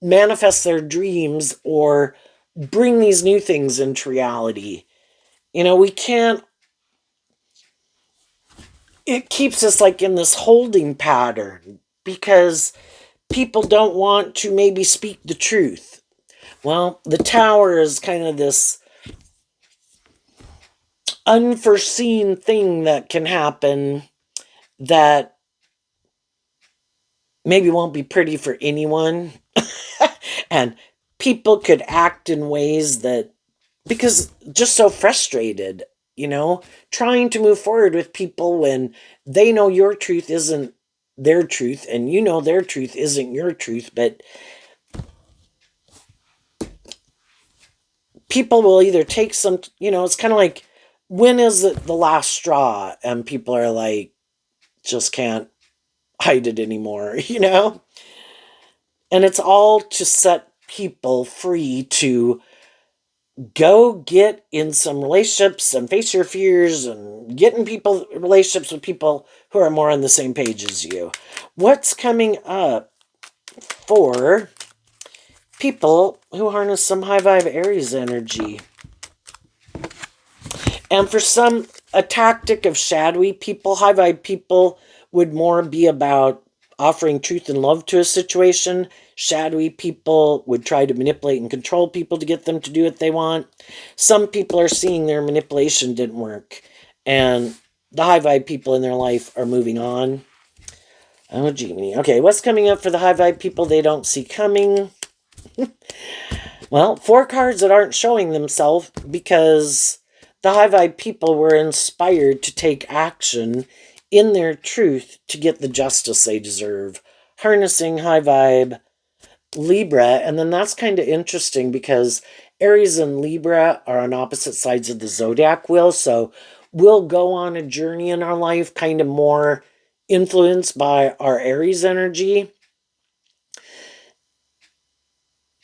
manifest their dreams or bring these new things into reality. We can't, it keeps us like in this holding pattern because people don't want to maybe speak the truth. Well, the tower is kind of this unforeseen thing that can happen that maybe won't be pretty for anyone. And people could act in ways that, because just so frustrated, trying to move forward with people when they know your truth isn't their truth and you know their truth isn't your truth, but people will either take some, it's kind of like, when is it the last straw? And people are like, just can't hide it anymore, And it's all to set people free to go get in some relationships and face your fears and get in relationships with people who are more on the same page as you. What's coming up for people who harness some high vibe Aries energy? And for some, a tactic of shadowy people, high vibe people would more be about offering truth and love to a situation. Shadowy people would try to manipulate and control people to get them to do what they want. Some people are seeing their manipulation didn't work, and the high vibe people in their life are moving on. Oh, Gemini. Okay, what's coming up for the high vibe people they don't see coming? Well, 4 cards that aren't showing themselves because the high vibe people were inspired to take action in their truth to get the justice they deserve. Harnessing high vibe Libra, and then that's kind of interesting because Aries and Libra are on opposite sides of the zodiac wheel, so we'll go on a journey in our life kind of more influenced by our Aries energy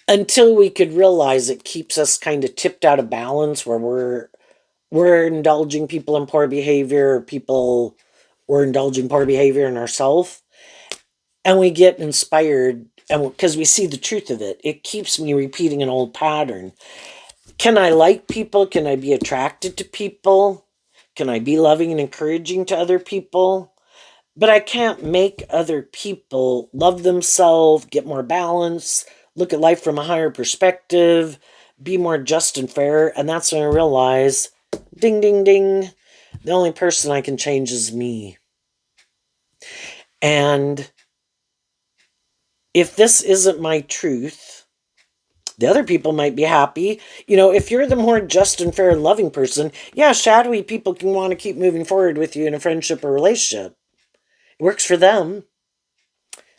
until we could realize it keeps us kind of tipped out of balance where we're indulging people in poor behavior, or people we're indulging poor behavior in ourselves, and we get inspired, and because we see the truth of it, it keeps me repeating an old pattern. Can I like people? Can I be attracted to people? Can I be loving and encouraging to other people? But I can't make other people love themselves, get more balance, look at life from a higher perspective, be more just and fair. And that's when I realize, ding, ding, ding, the only person I can change is me. And if this isn't my truth, the other people might be happy. If you're the more just and fair and loving person, yeah, shadowy people can want to keep moving forward with you in a friendship or relationship. It works for them.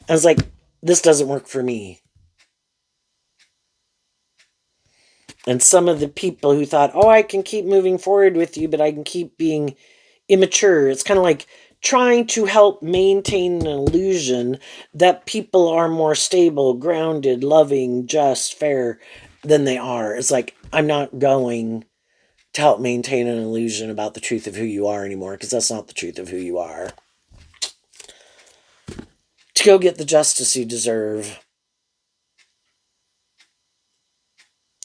I was like, this doesn't work for me. And some of the people who thought, oh, I can keep moving forward with you, but I can keep being immature. It's kind of like trying to help maintain an illusion that people are more stable, grounded, loving, just, fair than they are. It's like, I'm not going to help maintain an illusion about the truth of who you are anymore, because that's not the truth of who you are. To go get the justice you deserve.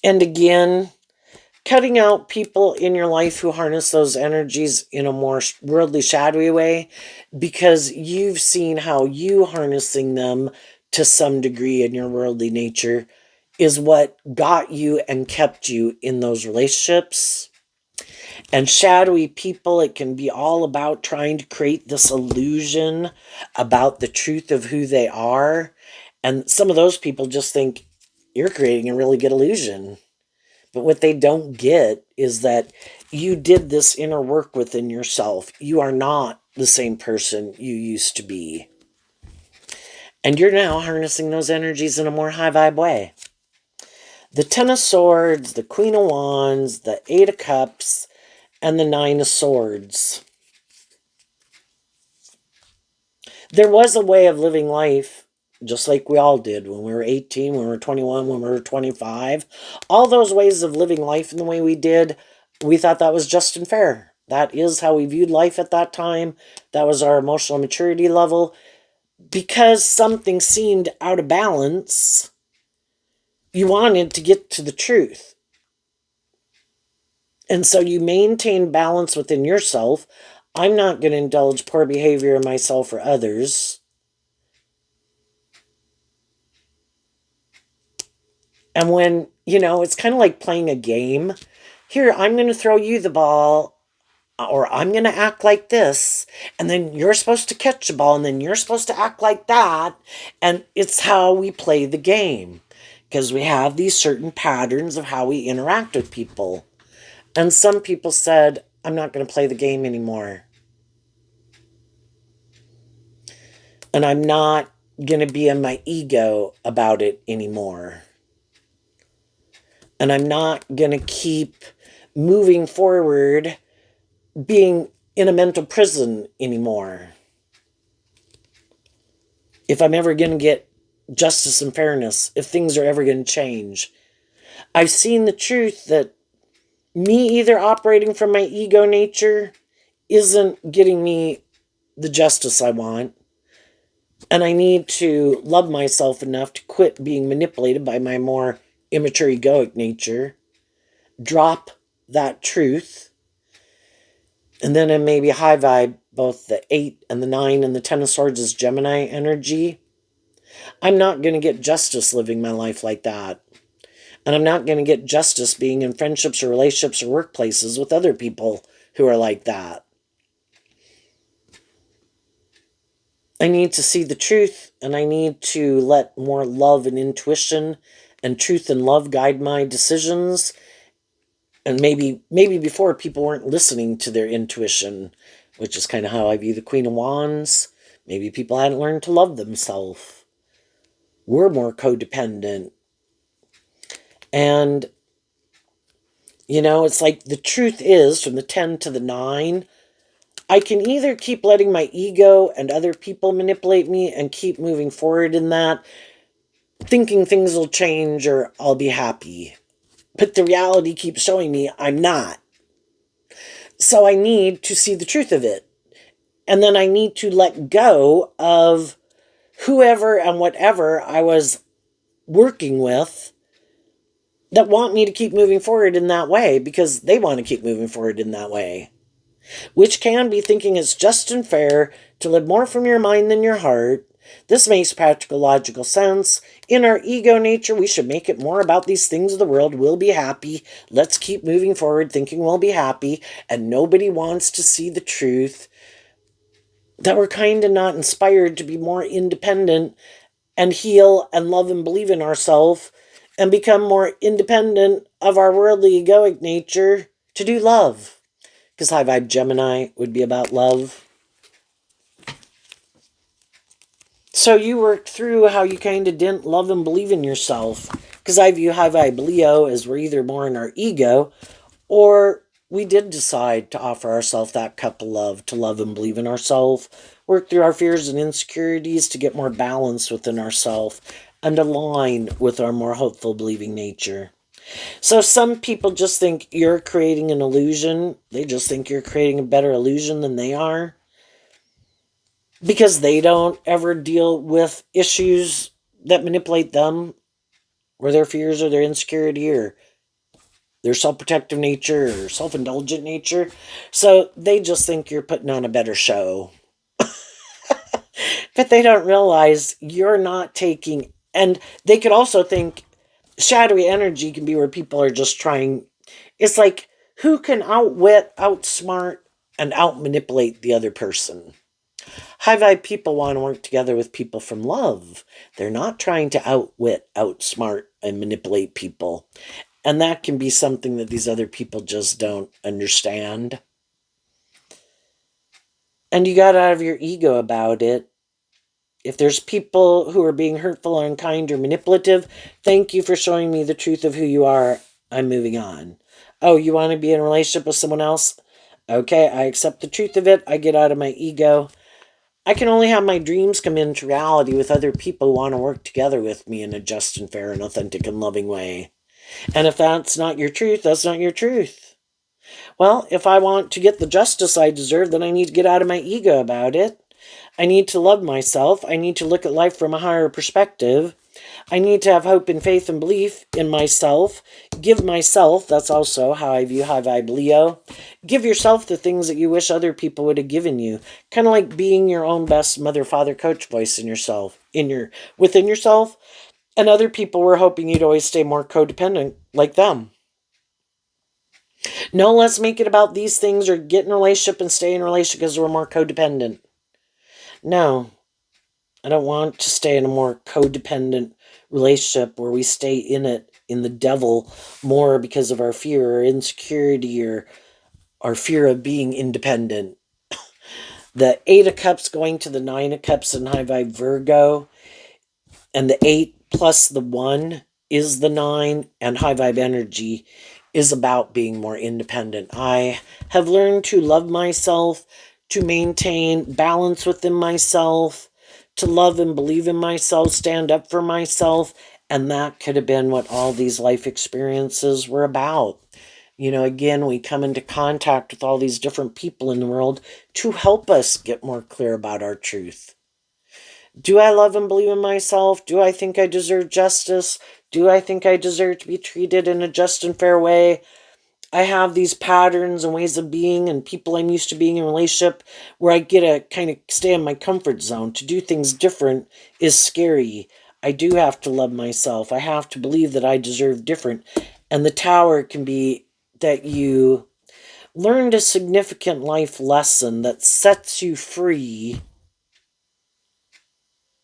And again, cutting out people in your life who harness those energies in a more worldly, shadowy way, because you've seen how you harnessing them to some degree in your worldly nature is what got you and kept you in those relationships. And shadowy people, it can be all about trying to create this illusion about the truth of who they are. And some of those people just think you're creating a really good illusion. But what they don't get is that you did this inner work within yourself. You are not the same person you used to be. And you're now harnessing those energies in a more high vibe way. The Ten of Swords, the Queen of Wands, the Eight of Cups, and the Nine of Swords. There was a way of living life, just like we all did when we were 18, when we were 21, when we were 25. All those ways of living life in the way we did, we thought that was just and fair. That is how we viewed life at that time. That was our emotional maturity level. Because something seemed out of balance, you wanted to get to the truth. And so you maintain balance within yourself. I'm not going to indulge poor behavior in myself or others. And when, it's kind of like playing a game. Here, I'm going to throw you the ball, or I'm going to act like this, and then you're supposed to catch the ball, and then you're supposed to act like that. And it's how we play the game, because we have these certain patterns of how we interact with people. And some people said, I'm not going to play the game anymore. And I'm not going to be in my ego about it anymore. And I'm not going to keep moving forward being in a mental prison anymore. If I'm ever going to get justice and fairness, if things are ever going to change, I've seen the truth that me either operating from my ego nature isn't getting me the justice I want. And I need to love myself enough to quit being manipulated by my more immature egoic nature, drop that truth, and then in maybe high vibe, both the 8 and the 9 and the 10 of Swords is Gemini energy. I'm not going to get justice living my life like that. And I'm not going to get justice being in friendships or relationships or workplaces with other people who are like that. I need to see the truth, and I need to let more love and intuition and truth and love guide my decisions. And maybe before people weren't listening to their intuition, which is kind of how I view the Queen of Wands. Maybe people hadn't learned to love themselves. We're more codependent. And, it's like the truth is, from the 10 to the 9, I can either keep letting my ego and other people manipulate me and keep moving forward in that, thinking things will change or I'll be happy. But the reality keeps showing me I'm not. So I need to see the truth of it. And then I need to let go of whoever and whatever I was working with that want me to keep moving forward in that way because they want to keep moving forward in that way. Which can be thinking it's just and fair to live more from your mind than your heart. This makes practical, logical sense. In our ego nature, we should make it more about these things of the world. We'll be happy. Let's keep moving forward thinking we'll be happy. And nobody wants to see the truth. That we're kind of not inspired to be more independent and heal and love and believe in ourselves and become more independent of our worldly egoic nature to do love. Because high vibe Gemini would be about love. So you worked through how you kind of didn't love and believe in yourself. Because I view high vibe Leo as we're either more in our ego or we did decide to offer ourselves that cup of love, to love and believe in ourselves, work through our fears and insecurities to get more balance within ourselves and align with our more hopeful, believing nature. So some people just think you're creating an illusion. They just think you're creating a better illusion than they are. Because they don't ever deal with issues that manipulate them, or their fears, or their insecurity, or their self-protective nature, or self-indulgent nature. So they just think you're putting on a better show. But they don't realize you're not taking... And they could also think shadowy energy can be where people are just trying... It's like, who can outwit, outsmart, and outmanipulate the other person? High vibe people want to work together with people from love. They're not trying to outwit, outsmart, and manipulate people. And that can be something that these other people just don't understand. And you got out of your ego about it. If there's people who are being hurtful, unkind, or manipulative, thank you for showing me the truth of who you are. I'm moving on. Oh, you want to be in a relationship with someone else? Okay, I accept the truth of it. I get out of my ego. I can only have my dreams come into reality with other people who want to work together with me in a just and fair and authentic and loving way. And if that's not your truth, that's not your truth. Well, if I want to get the justice I deserve, then I need to get out of my ego about it. I need to love myself. I need to look at life from a higher perspective. I need to have hope and faith and belief in myself. Give myself, that's also how I view High Vibe Leo. Give yourself the things that you wish other people would have given you. Kind of like being your own best mother, father, coach voice in yourself, within yourself. And other people were hoping you'd always stay more codependent like them. No, let's make it about these things or get in a relationship and stay in a relationship because we're more codependent. No, I don't want to stay in a more codependent relationship where we stay in it, in the devil, more because of our fear or insecurity or our fear of being independent. The 8 of Cups going to the 9 of Cups in High Vibe Virgo, and the 8 plus the 1 is the 9, and High Vibe energy is about being more independent. I have learned to love myself, to maintain balance within myself, to love and believe in myself, stand up for myself, and that could have been what all these life experiences were about. You know, again, we come into contact with all these different people in the world to help us get more clear about our truth. Do I love and believe in myself? Do I think I deserve justice? Do I think I deserve to be treated in a just and fair way? I have these patterns and ways of being and people I'm used to being in a relationship where I get to kind of stay in my comfort zone. To do things different is scary. I do have to love myself. I have to believe that I deserve different. And the tower can be that you learned a significant life lesson that sets you free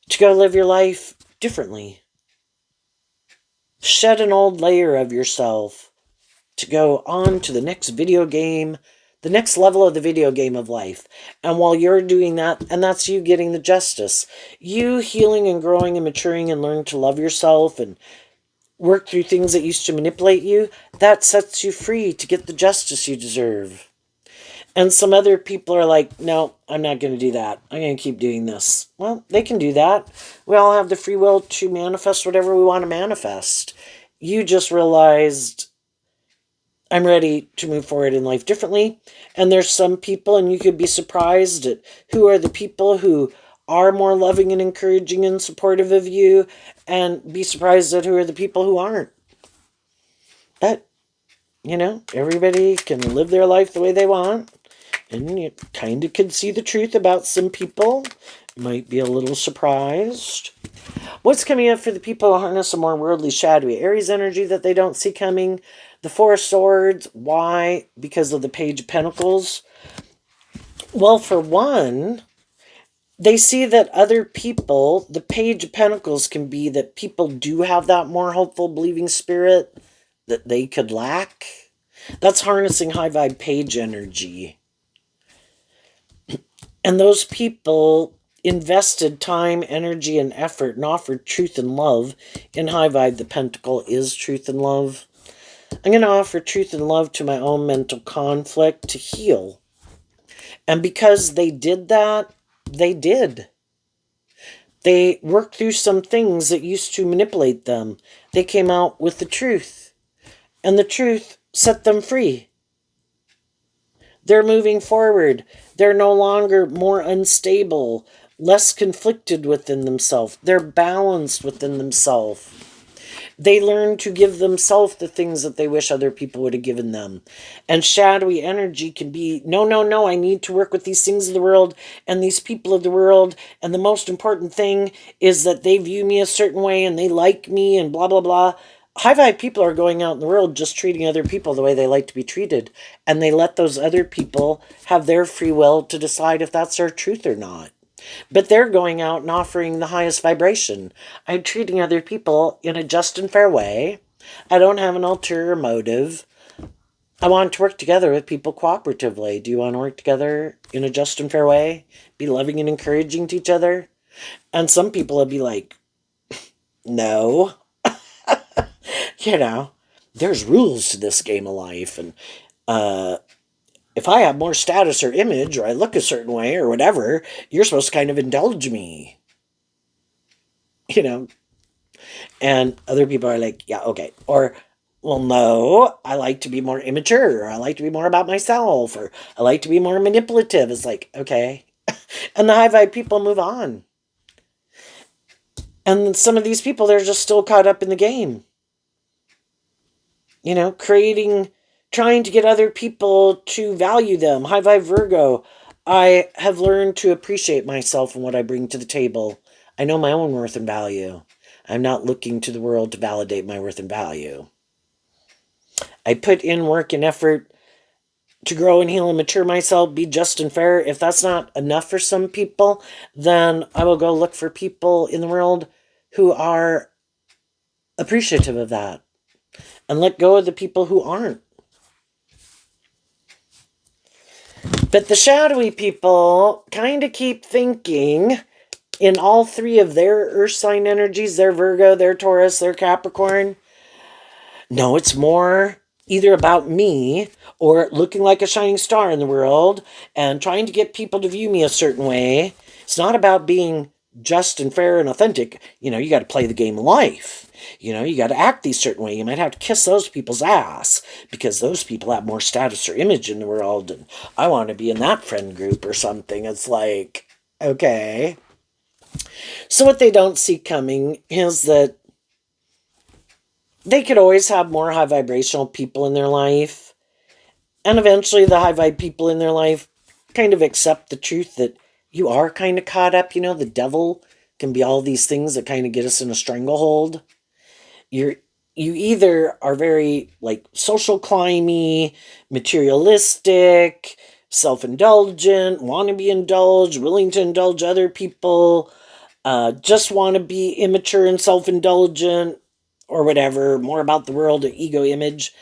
to go live your life differently. Shed an old layer of yourself to go on to the next video game, the next level of the video game of life. And while you're doing that, and that's you getting the justice, you healing and growing and maturing and learning to love yourself and work through things that used to manipulate you, that sets you free to get the justice you deserve. And some other people are like, no, I'm not going to do that. I'm going to keep doing this. Well, they can do that. We all have the free will to manifest whatever we want to manifest. You just realized I'm ready to move forward in life differently. And there's some people, and you could be surprised at who are the people who are more loving and encouraging and supportive of you, and be surprised at who are the people who aren't. But, you know, everybody can live their life the way they want. And you kind of can see the truth about some people. Might be a little surprised. What's coming up for the people who harness a more worldly, shadowy Aries energy that they don't see coming? The Four of Swords. Why? Because of the Page of Pentacles. Well, for one, they see that other people, the Page of Pentacles can be that people do have that more hopeful, believing spirit that they could lack. That's harnessing high vibe page energy. And those people invested time, energy, and effort and offered truth and love. In high vibe, the pentacle is truth and love. I'm going to offer truth and love to my own mental conflict to heal. And because they did that, they did. They worked through some things that used to manipulate them. They came out with the truth. And the truth set them free. They're moving forward. They're no longer more unstable, less conflicted within themselves. They're balanced within themselves. They learn to give themselves the things that they wish other people would have given them. And shadowy energy can be, no, I need to work with these things of the world and these people of the world. And the most important thing is that they view me a certain way and they like me and blah, blah, blah. High vibe people are going out in the world just treating other people the way they like to be treated. And they let those other people have their free will to decide if that's their truth or not. But they're going out and offering the highest vibration. I'm treating other people in a just and fair way. I don't have an ulterior motive. I want to work together with people cooperatively. Do you want to work together in a just and fair way? Be loving and encouraging to each other? And some people would be like, no. You know, there's rules to this game of life. And if I have more status or image, or I look a certain way, or whatever, you're supposed to kind of indulge me. You know, and other people are like, yeah, okay. Or, well, no, I like to be more immature, or I like to be more about myself, or I like to be more manipulative. It's like, okay. And the high vibe people move on. And some of these people, they're just still caught up in the game. You know, trying to get other people to value them. High vibe Virgo, I have learned to appreciate myself and what I bring to the table. I know my own worth and value. I'm not looking to the world to validate my worth and value. I put in work and effort to grow and heal and mature myself, be just and fair. If that's not enough for some people, then I will go look for people in the world who are appreciative of that and let go of the people who aren't. But the shadowy people kind of keep thinking in all three of their earth sign energies, their Virgo, their Taurus, their Capricorn. No, it's more either about me or looking like a shining star in the world and trying to get people to view me a certain way. It's not about being just and fair and authentic. You know, you got to play the game of life. You know, you got to act these certain way. You might have to kiss those people's ass because those people have more status or image in the world, and I want to be in that friend group or something. It's like, okay. So what they don't see coming is that they could always have more high vibrational people in their life. And eventually the high vibe people in their life kind of accept the truth that you are kind of caught up. You know, the devil can be all these things that kind of get us in a stranglehold. You either are very like social climby, materialistic, self-indulgent, want to be indulged, willing to indulge other people, just want to be immature and self-indulgent, or whatever, more about the world, or ego image.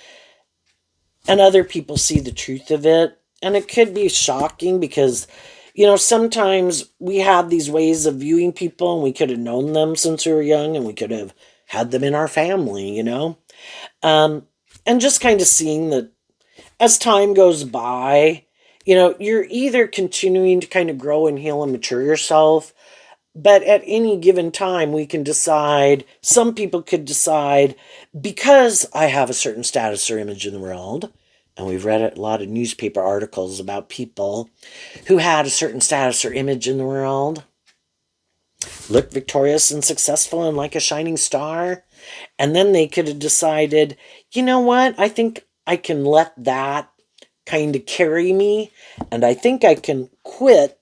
And other people see the truth of it. And it could be shocking because, you know, sometimes we have these ways of viewing people and we could have known them since we were young and we could have had them in our family, you know. And just kind of seeing that as time goes by, you know, you're either continuing to kind of grow and heal and mature yourself, but at any given time, we can decide, some people could decide, because I have a certain status or image in the world, and we've read a lot of newspaper articles about people who had a certain status or image in the world, looked victorious and successful and like a shining star, and then they could have decided, you know what, I think I can let that kind of carry me, and I think I can quit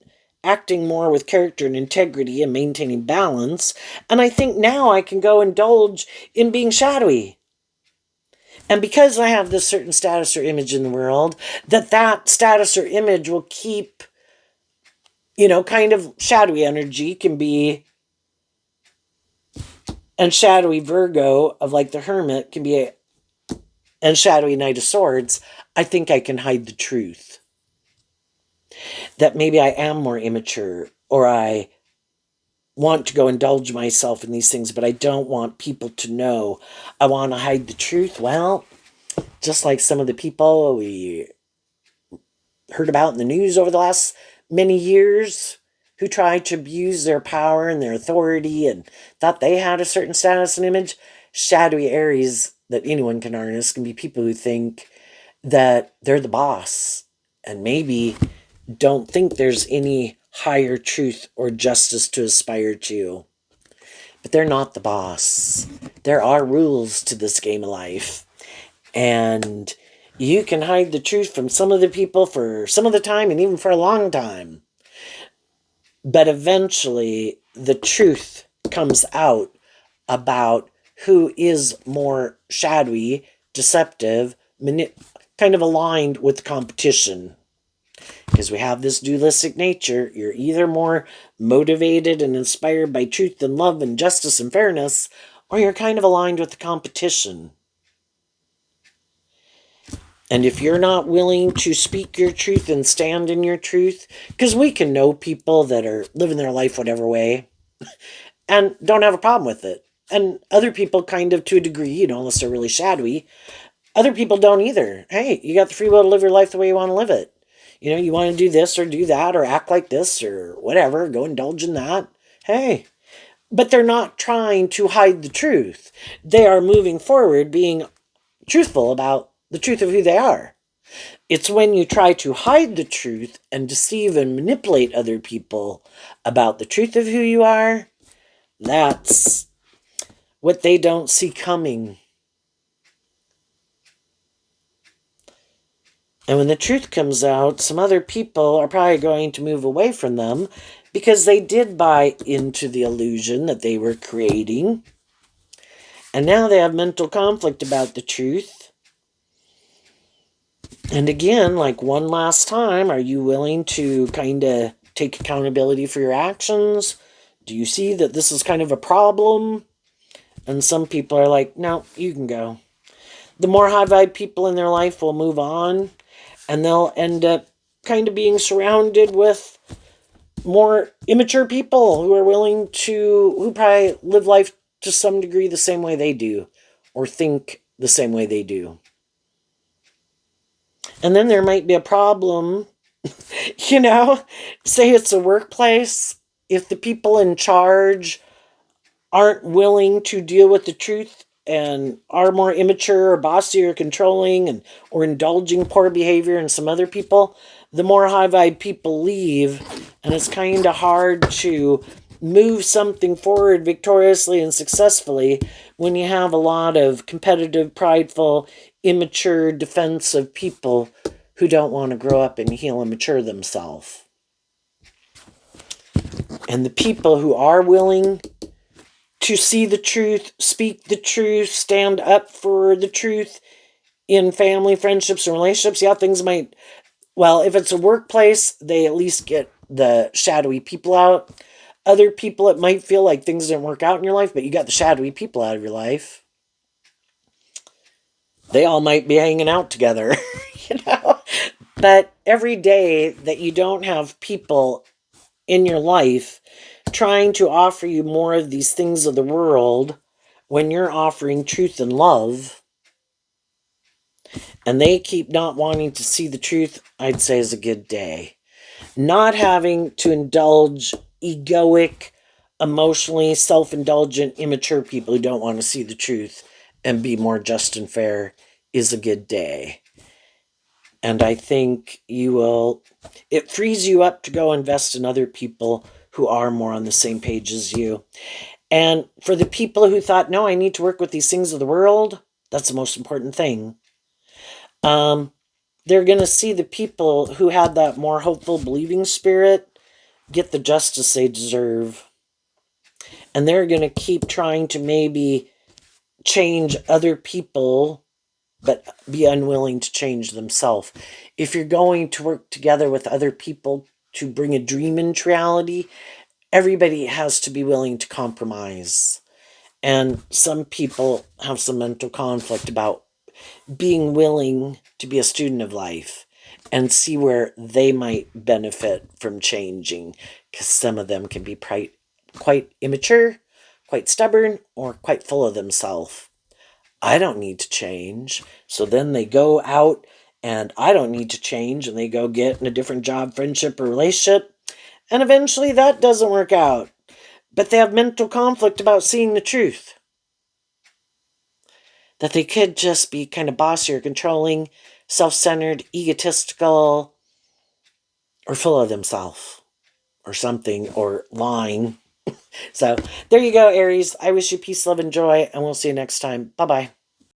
acting more with character and integrity and maintaining balance, and I think now I can go indulge in being shadowy. And because I have this certain status or image in the world, that status or image will keep, you know, kind of shadowy energy can be, and shadowy Virgo of like the Hermit can be and shadowy Knight of Swords, I think I can hide the truth. That maybe I am more immature, or I want to go indulge myself in these things, but I don't want people to know. I want to hide the truth. Well, just like some of the people we heard about in the news over the last many years who tried to abuse their power and their authority and thought they had a certain status and image, shadowy Aries that anyone can harness can be people who think that they're the boss and maybe don't think there's any higher truth or justice to aspire to. But they're not the boss. There are rules to this game of life. And you can hide the truth from some of the people for some of the time and even for a long time. But eventually, the truth comes out about who is more shadowy, deceptive, kind of aligned with the competition. Because we have this dualistic nature. You're either more motivated and inspired by truth and love and justice and fairness, or you're kind of aligned with the competition. And if you're not willing to speak your truth and stand in your truth, because we can know people that are living their life whatever way and don't have a problem with it. And other people, kind of to a degree, unless they're really shadowy, other people don't either. Hey, you got the free will to live your life the way you want to live it. You want to do this or do that or act like this or whatever, go indulge in that. Hey, but they're not trying to hide the truth. They are moving forward being truthful about the truth of who they are. It's when you try to hide the truth and deceive and manipulate other people about the truth of who you are, that's what they don't see coming. And when the truth comes out, some other people are probably going to move away from them because they did buy into the illusion that they were creating. And now they have mental conflict about the truth. And again, like one last time, are you willing to kind of take accountability for your actions? Do you see that this is kind of a problem? And some people are like, no, you can go. The more high vibe people in their life will move on, and they'll end up kind of being surrounded with more immature people who are willing to, who probably live life to some degree the same way they do, or think the same way they do. And then there might be a problem, say it's a workplace, if the people in charge aren't willing to deal with the truth and are more immature or bossy or controlling and or indulging poor behavior in some other people, the more high vibe people leave, and it's kind of hard to move something forward victoriously and successfully when you have a lot of competitive, prideful, immature, defensive people who don't want to grow up and heal and mature themselves. And the people who are willing to see the truth, speak the truth, stand up for the truth in family, friendships, and relationships. Yeah, things might, well, if it's a workplace, they at least get the shadowy people out. Other people, it might feel like things didn't work out in your life, but you got the shadowy people out of your life. They all might be hanging out together, you know? But every day that you don't have people in your life trying to offer you more of these things of the world, when you're offering truth and love, and they keep not wanting to see the truth, I'd say is a good day. Not having to indulge egoic, emotionally self-indulgent, immature people who don't want to see the truth and be more just and fair is a good day. And I think it frees you up to go invest in other people who are more on the same page as you. And for the people who thought, no, I need to work with these things of the world, that's the most important thing. They're going to see the people who had that more hopeful, believing spirit get the justice they deserve. And they're going to keep trying to maybe change other people, but be unwilling to change themselves. If you're going to work together with other people to bring a dream into reality, everybody has to be willing to compromise. And some people have some mental conflict about being willing to be a student of life and see where they might benefit from changing, because some of them can be quite immature, quite stubborn, or quite full of themselves. I don't need to change. So then they go out and I don't need to change, and they go get in a different job, friendship, or relationship. And eventually that doesn't work out. But they have mental conflict about seeing the truth. That they could just be kind of bossy or controlling, self-centered, egotistical, or full of themselves, or something, or lying. So there you go, Aries. I wish you peace, love, and joy, and we'll see you next time. Bye-bye.